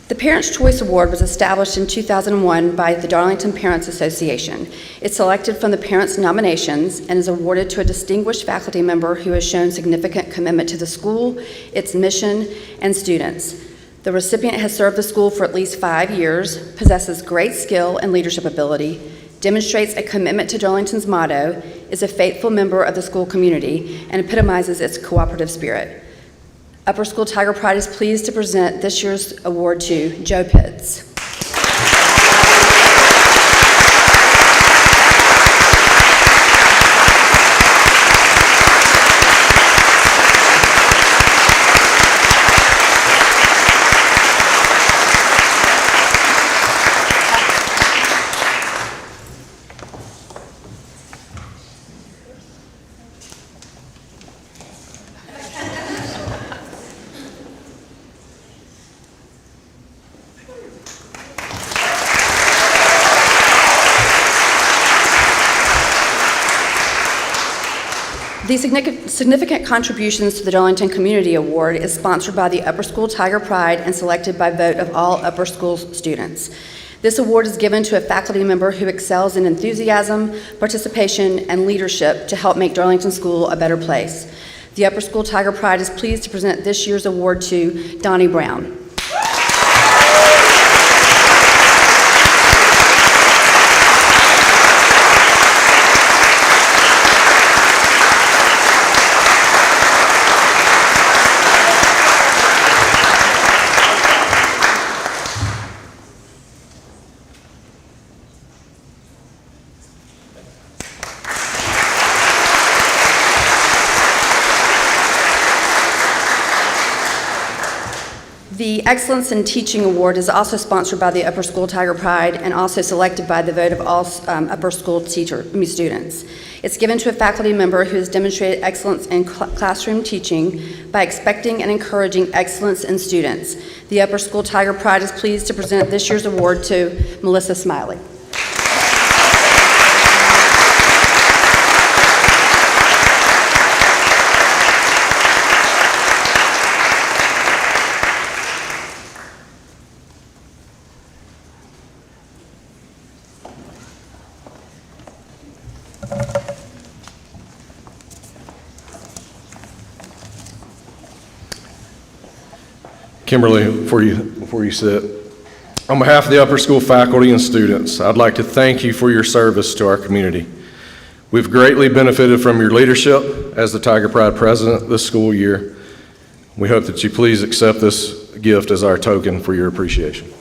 S14: The Parents' Choice Award was established in 2001 by the Darlington Parents Association. It's selected from the parents' nominations and is awarded to a distinguished faculty member who has shown significant commitment to the school, its mission, and students. The recipient has served the school for at least 5 years, possesses great skill and leadership ability, demonstrates a commitment to Darlington's motto, is a faithful member of the school community, and epitomizes its cooperative spirit. Upper School Tiger Pride is pleased to present this year's award to Joe Pitts. The significant contributions to the Darlington Community Award is sponsored by the Upper School Tiger Pride and selected by vote of all upper school students. This award is given to a faculty member who excels in enthusiasm, participation, and leadership to help make Darlington School a better place. The Upper School Tiger Pride is pleased to present this year's award to Donnie Brown. The Excellence in Teaching Award is also sponsored by the Upper School Tiger Pride and also selected by the vote of all upper school students. It's given to a faculty member who has demonstrated excellence in classroom teaching by expecting and encouraging excellence in students. The Upper School Tiger Pride is pleased to present this year's award to Melissa Smiley.
S1: Kimberly, before you sit, On behalf of the upper school faculty and students, I'd like to thank you for your service to our community. We've greatly benefited from your leadership as the Tiger Pride president this school year. We hope that you please accept this gift as our token for your appreciation.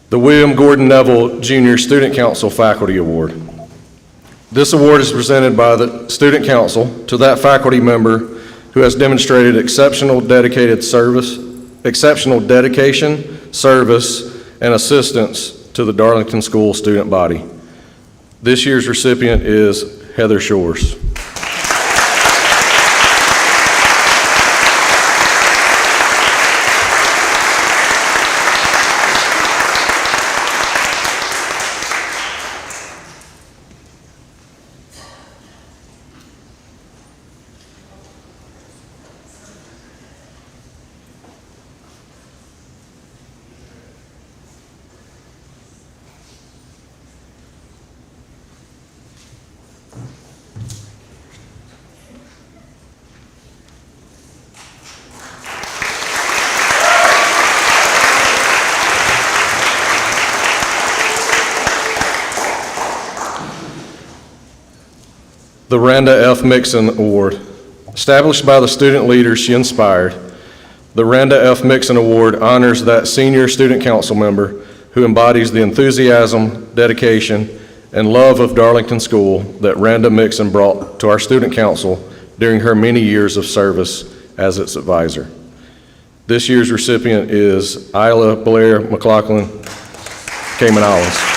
S1: The William Gordon Neville Jr. Student Council Faculty Award. This award is presented by the Student Council to that faculty member who has demonstrated exceptional dedication, service, and assistance to the Darlington School student body. This year's recipient is Heather Shores. The Randa F. Mixon Award. Established by the student leaders she inspired, the Randa F. Mixon Award honors that senior student council member who embodies the enthusiasm, dedication, and love of Darlington School that Randa Mixon brought to our student council during her many years of service as its advisor. This year's recipient is Isla Blair McLaughlin, Cayman Islands.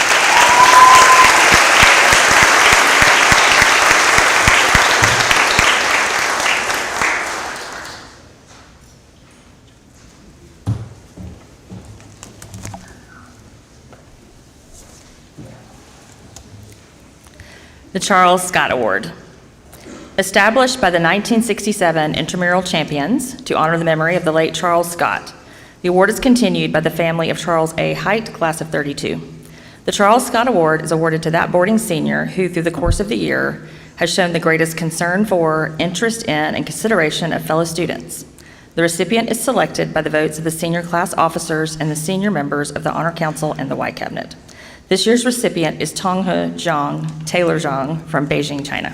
S4: The Charles Scott Award. Established by the 1967 intramural champions to honor the memory of the late Charles Scott, the award is continued by the family of Charles A. Height, class of 32. The Charles Scott Award is awarded to that boarding senior who, through the course of the year, has shown the greatest concern for, interest in, and consideration of fellow students. The recipient is selected by the votes of the senior class officers and the senior members of the Honor Council and the White Cabinet. This year's recipient is Tonghe Zhang, Taylor Zhang, from Beijing, China.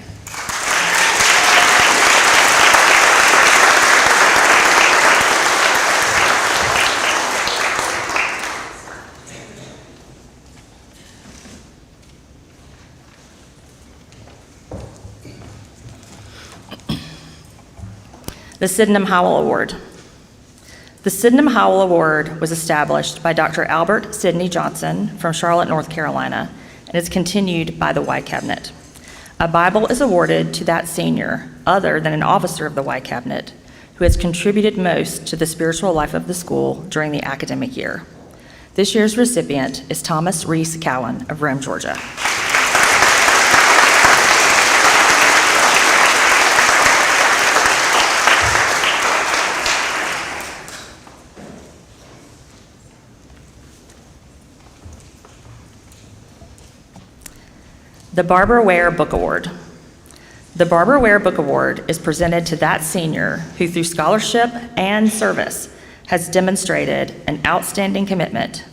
S4: The Sydenham Howell Award. The Sydenham Howell Award was established by Dr. Albert Sidney Johnson from Charlotte, North Carolina, and is continued by the White Cabinet. A Bible is awarded to that senior, other than an officer of the White Cabinet, who has contributed most to the spiritual life of the school during the academic year. This year's recipient is Thomas Reese Cowan of Rome, Georgia. The Barbara Ware Book Award. The Barbara Ware Book Award is presented to that senior who, through scholarship and service, has demonstrated an outstanding commitment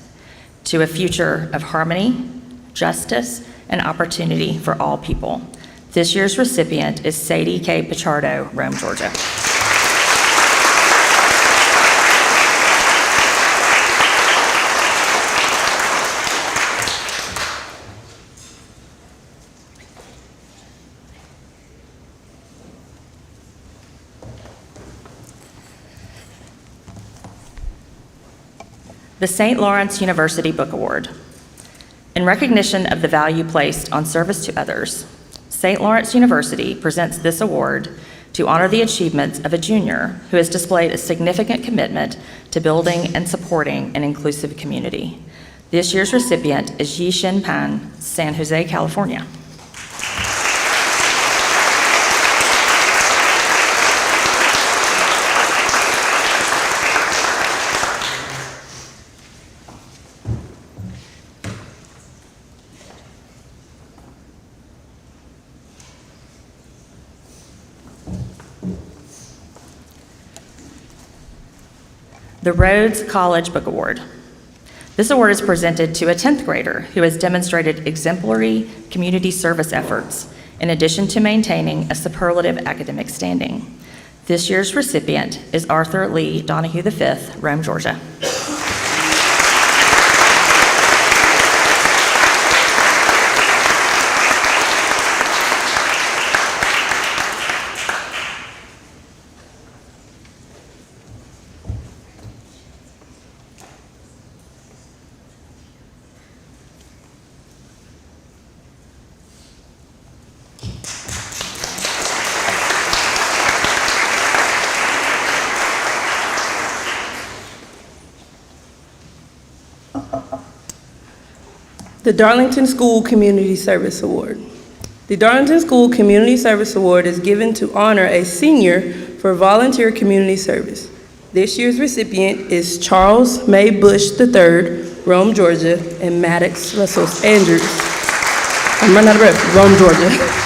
S4: to a future of harmony, justice, and opportunity for all people. This year's recipient is Sadie K. Pichardo, Rome, Georgia. The St. Lawrence University Book Award. In recognition of the value placed on service to others, St. Lawrence University presents this award to honor the achievements of a junior who has displayed a significant commitment to building and supporting an inclusive community. This year's recipient is Yi Shin Pan, San Jose, California. The Rhodes College Book Award. This award is presented to a 10th grader who has demonstrated exemplary community service efforts, in addition to maintaining a superlative academic standing. This year's recipient is Arthur Lee Donahue V, Rome, Georgia.
S19: The Darlington School Community Service Award. The Darlington School Community Service Award is given to honor a senior for volunteer community service. This year's recipient is Charles May Bush III, Rome, Georgia, and Maddox Russell Andrews. I'm running out of breath, Rome, Georgia.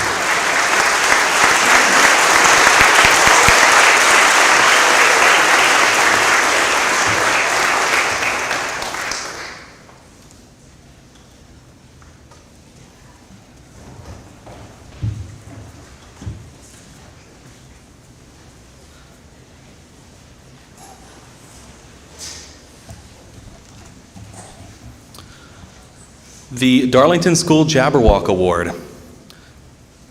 S20: The Darlington School Jabberwock Award.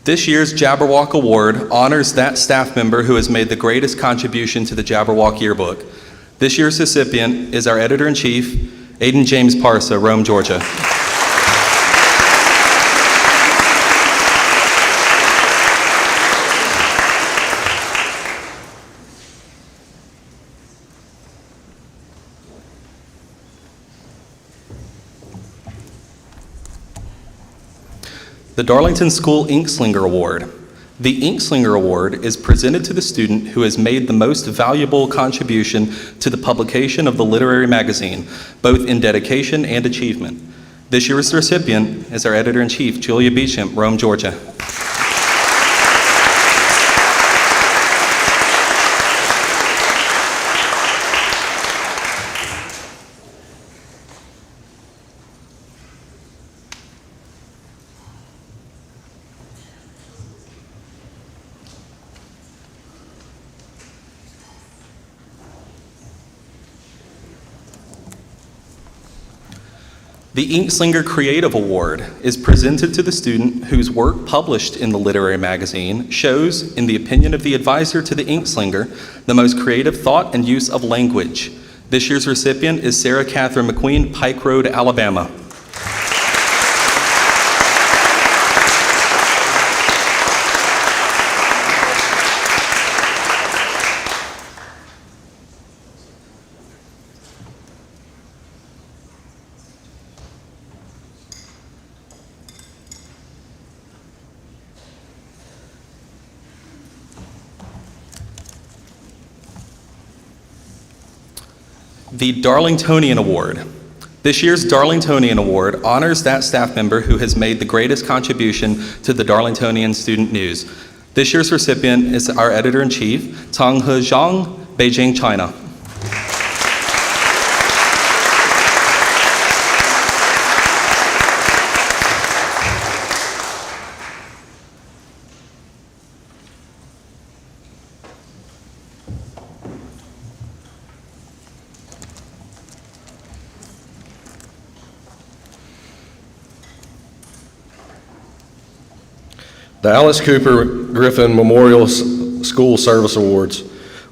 S20: This year's Jabberwock Award honors that staff member who has made the greatest contribution to the Jabberwock yearbook. This year's recipient is our Editor-in-Chief, Aiden James Parsa, Rome, Georgia. The Darlington School Inkslinger Award. The Inkslinger Award is presented to the student who has made the most valuable contribution to the publication of the literary magazine, both in dedication and achievement. This year's recipient is our Editor-in-Chief, Julia Beecham, Rome, Georgia. The Inkslinger Creative Award is presented to the student whose work published in the literary magazine shows, in the opinion of the advisor to the Inkslinger, the most creative thought and use of language. This year's recipient is Sarah Catherine McQueen, Pike Road, Alabama. The Darlingtonian Award. This year's Darlingtonian Award honors that staff member who has made the greatest contribution to the Darlingtonian Student News. This year's recipient is our Editor-in-Chief, Tang He Zhang, Beijing, China.
S1: The Alice Cooper Griffin Memorial School Service Awards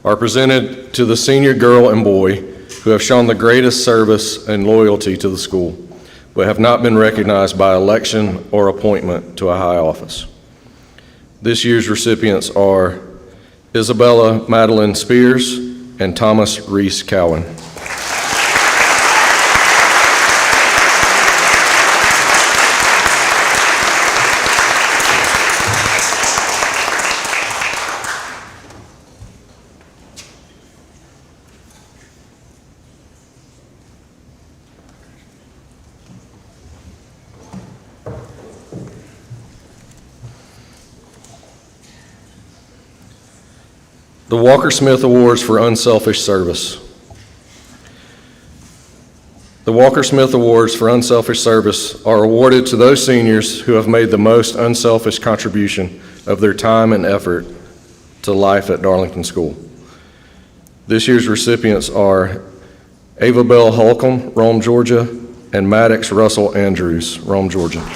S1: are presented to the senior girl and boy who have shown the greatest service and loyalty to the school, but have not been recognized by election or appointment to a high office. This year's recipients are Isabella Madeline Spears and Thomas Reese Cowan. The Walker Smith Awards for Unselfish Service. The Walker Smith Awards for Unselfish Service are awarded to those seniors who have made the most unselfish contribution of their time and effort to life at Darlington School. This year's recipients are Ava Bell Holcomb, Rome, Georgia, and Maddox Russell Andrews, Rome, Georgia.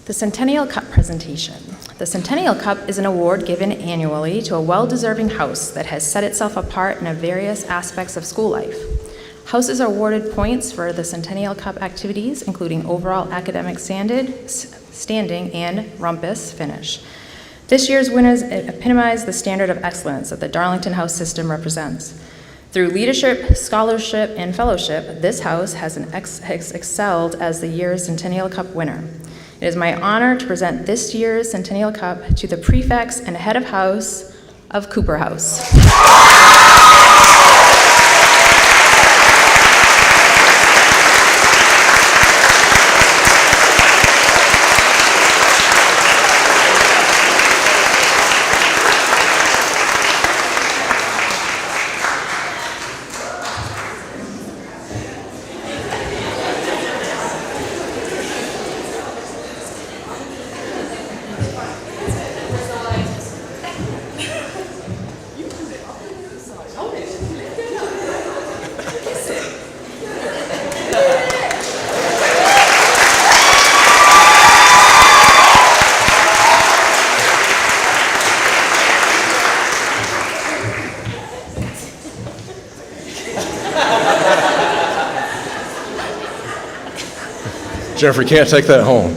S17: The Centennial Cup presentation. The Centennial Cup is an award given annually to a well-deserving house that has set itself apart in various aspects of school life. Houses are awarded points for the Centennial Cup activities, including overall academic standing and rumpus finish. This year's winners epitomize the standard of excellence that the Darlington House system represents. Through leadership, scholarship, and fellowship, this house has excelled as the year's Centennial Cup winner. It is my honor to present this year's Centennial Cup to the prefects and head of house of Cooper House.
S1: Jeffrey can't take that home.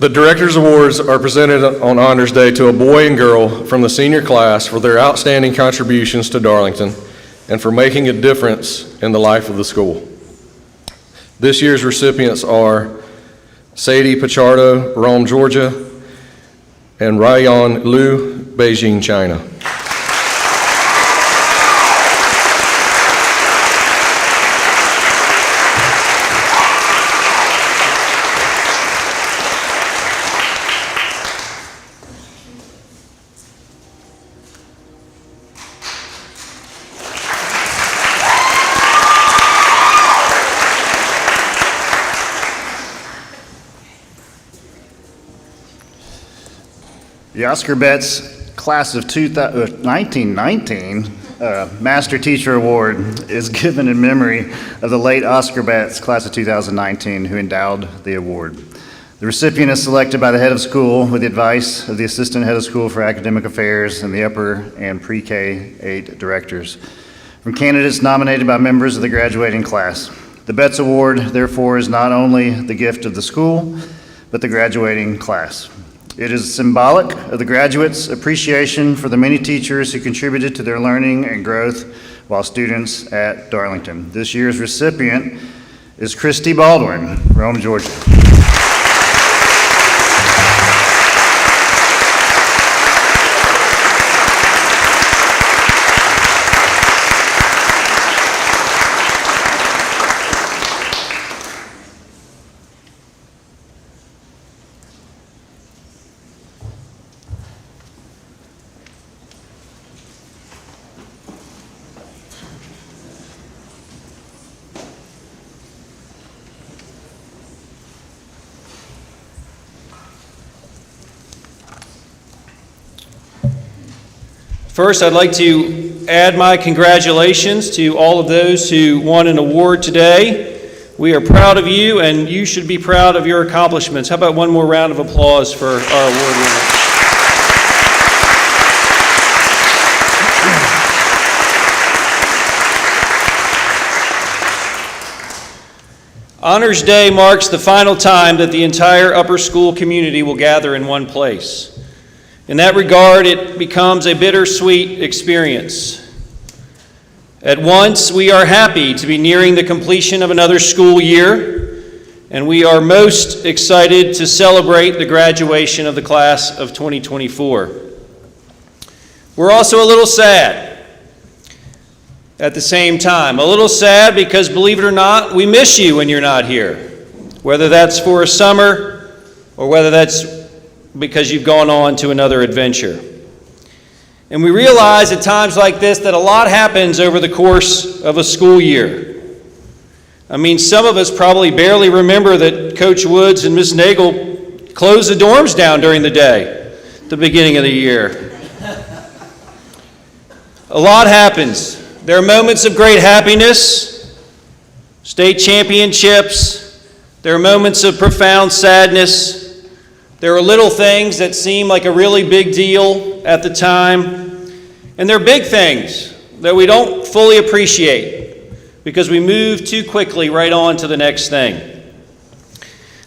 S1: The Director's Awards are presented on Honors Day to a boy and girl from the senior class for their outstanding contributions to Darlington and for making a difference in the life of the school. This year's recipients are Sadie Pichardo, Rome, Georgia, and Ryan Liu, Beijing, China.
S2: The Oscar Betts Class of 1919 Master Teacher Award is given in memory of the late Oscar Betts Class of 2019 who endowed the award. The recipient is selected by the head of school with the advice of the Assistant Head of School for Academic Affairs and the upper and pre-K 8 directors, from candidates nominated by members of the graduating class. The Betts Award, therefore, is not only the gift of the school, but the graduating class. It is symbolic of the graduates' appreciation for the many teachers who contributed to their learning and growth while students at Darlington. This year's recipient is Christy Baldwin, Rome, Georgia.
S18: First, I'd like to add my congratulations to all of those who won an award today. We are proud of you, and you should be proud of your accomplishments. How about one more round of applause for our award winners? Honors Day marks the final time that the entire upper school community will gather in one place. In that regard, it becomes a bittersweet experience. At once, we are happy to be nearing the completion of another school year, and we are most excited to celebrate the graduation of the class of 2024. We're also a little sad at the same time. A little sad because, believe it or not, we miss you when you're not here, whether that's for a summer or whether that's because you've gone on to another adventure. And we realize at times like this that a lot happens over the course of a school year. I mean, some of us probably barely remember that Coach Woods and Miss Nagel closed the dorms down during the day at the beginning of the year. A lot happens. There are moments of great happiness, state championships. There are moments of profound sadness. There are little things that seem like a really big deal at the time. And there are big things that we don't fully appreciate because we move too quickly right on to the next thing.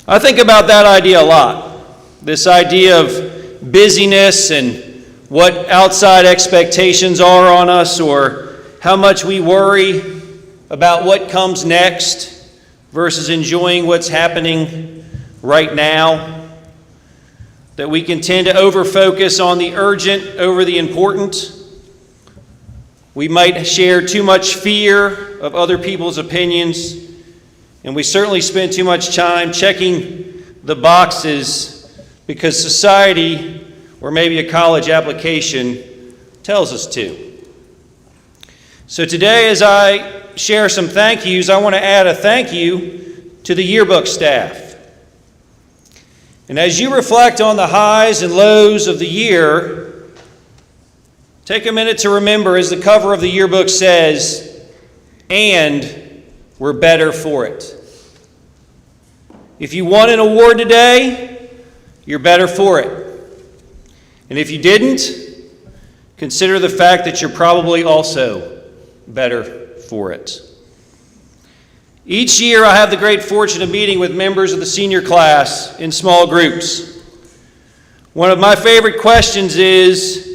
S18: I think about that idea a lot. This idea of busyness and what outside expectations are on us, or how much we worry about what comes next versus enjoying what's happening right now. That we can tend to over-focus on the urgent over the important. We might share too much fear of other people's opinions, and we certainly spend too much time checking the boxes because society, or maybe a college application, tells us to. So today, as I share some thank yous, I want to add a thank you to the yearbook staff. And as you reflect on the highs and lows of the year, take a minute to remember, as the cover of the yearbook says, and we're better for it. If you won an award today, you're better for it. And if you didn't, consider the fact that you're probably also better for it. Each year, I have the great fortune of meeting with members of the senior class in small groups. One of my favorite questions is,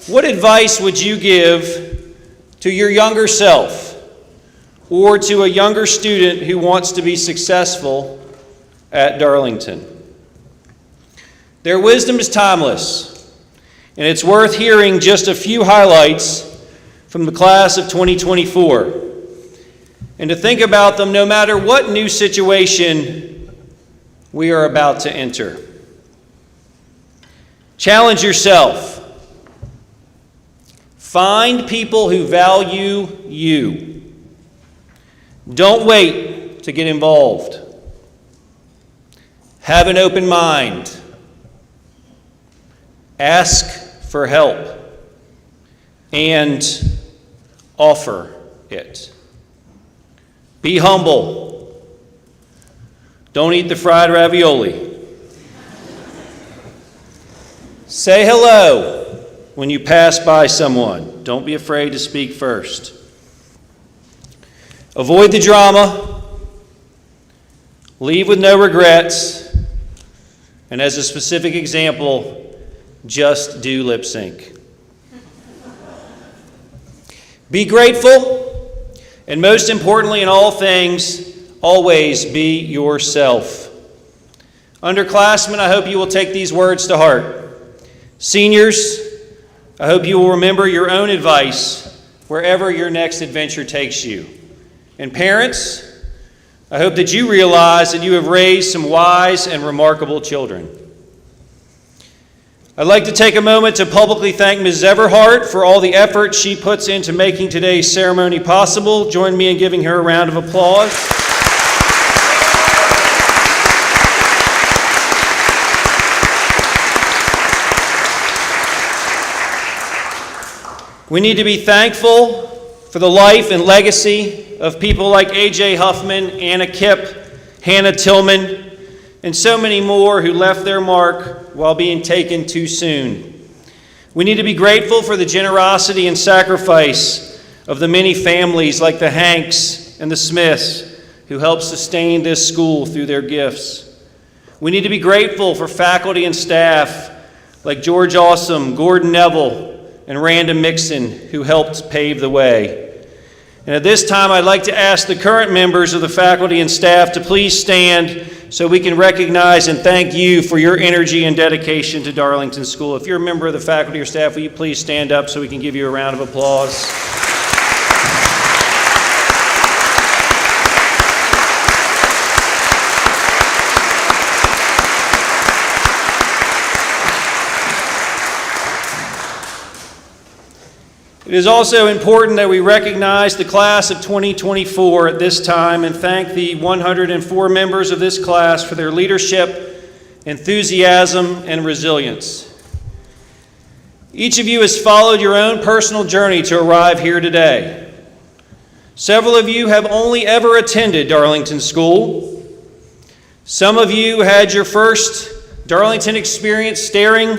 S18: what advice would you give to your younger self or to a younger student who wants to be successful at Darlington? Their wisdom is timeless, and it's worth hearing just a few highlights from the class of 2024. And to think about them no matter what new situation we are about to enter. Challenge yourself. Find people who value you. Don't wait to get involved. Have an open mind. Ask for help. And offer it. Be humble. Don't eat the fried ravioli. Say hello when you pass by someone. Don't be afraid to speak first. Avoid the drama. Leave with no regrets. And as a specific example, just do lip sync. Be grateful. And most importantly, in all things, always be yourself. Underclassmen, I hope you will take these words to heart. Seniors, I hope you will remember your own advice wherever your next adventure takes you. And parents, I hope that you realize that you have raised some wise and remarkable children. I'd like to take a moment to publicly thank Ms. Everhart for all the effort she puts into making today's ceremony possible. Join me in giving her a round of applause. We need to be thankful for the life and legacy of people like A.J. Huffman, Anna Kipp, Hannah Tillman, and so many more who left their mark while being taken too soon. We need to be grateful for the generosity and sacrifice of the many families like the Hanks and the Smiths who helped sustain this school through their gifts. We need to be grateful for faculty and staff like George Awesome, Gordon Neville, and Randa Mixon, who helped pave the way. And at this time, I'd like to ask the current members of the faculty and staff to please stand so we can recognize and thank you for your energy and dedication to Darlington School. If you're a member of the faculty or staff, will you please stand up so we can give you a round of applause? It is also important that we recognize the class of 2024 at this time and thank the 104 members of this class for their leadership, enthusiasm, and resilience. Each of you has followed your own personal journey to arrive here today. Several of you have only ever attended Darlington School. Some of you had your first Darlington experience staring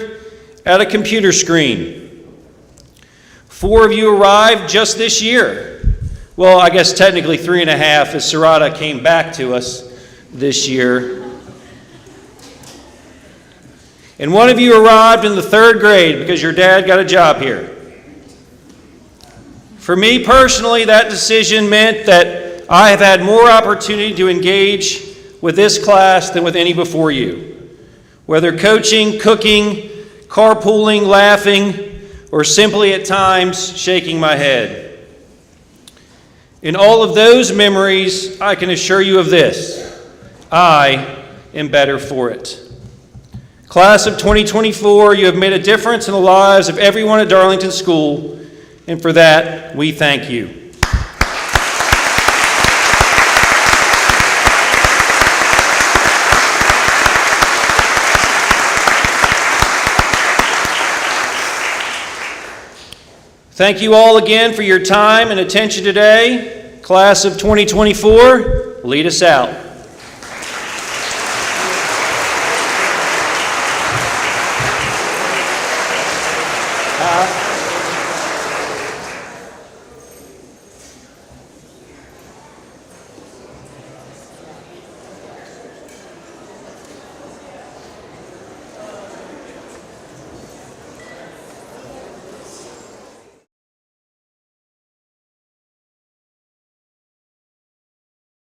S18: at a computer screen. 4 of you arrived just this year. Well, I guess technically 3.5 as Sarada came back to us this year. And 1 of you arrived in the 3rd grade because your dad got a job here. For me personally, that decision meant that I have had more opportunity to engage with this class than with any before you. Whether coaching, cooking, carpooling, laughing, or simply at times shaking my head. In all of those memories, I can assure you of this: I am better for it. Class of 2024, you have made a difference in the lives of everyone at Darlington School, and for that, we thank you. Thank you all again for your time and attention today. Class of 2024, lead us out.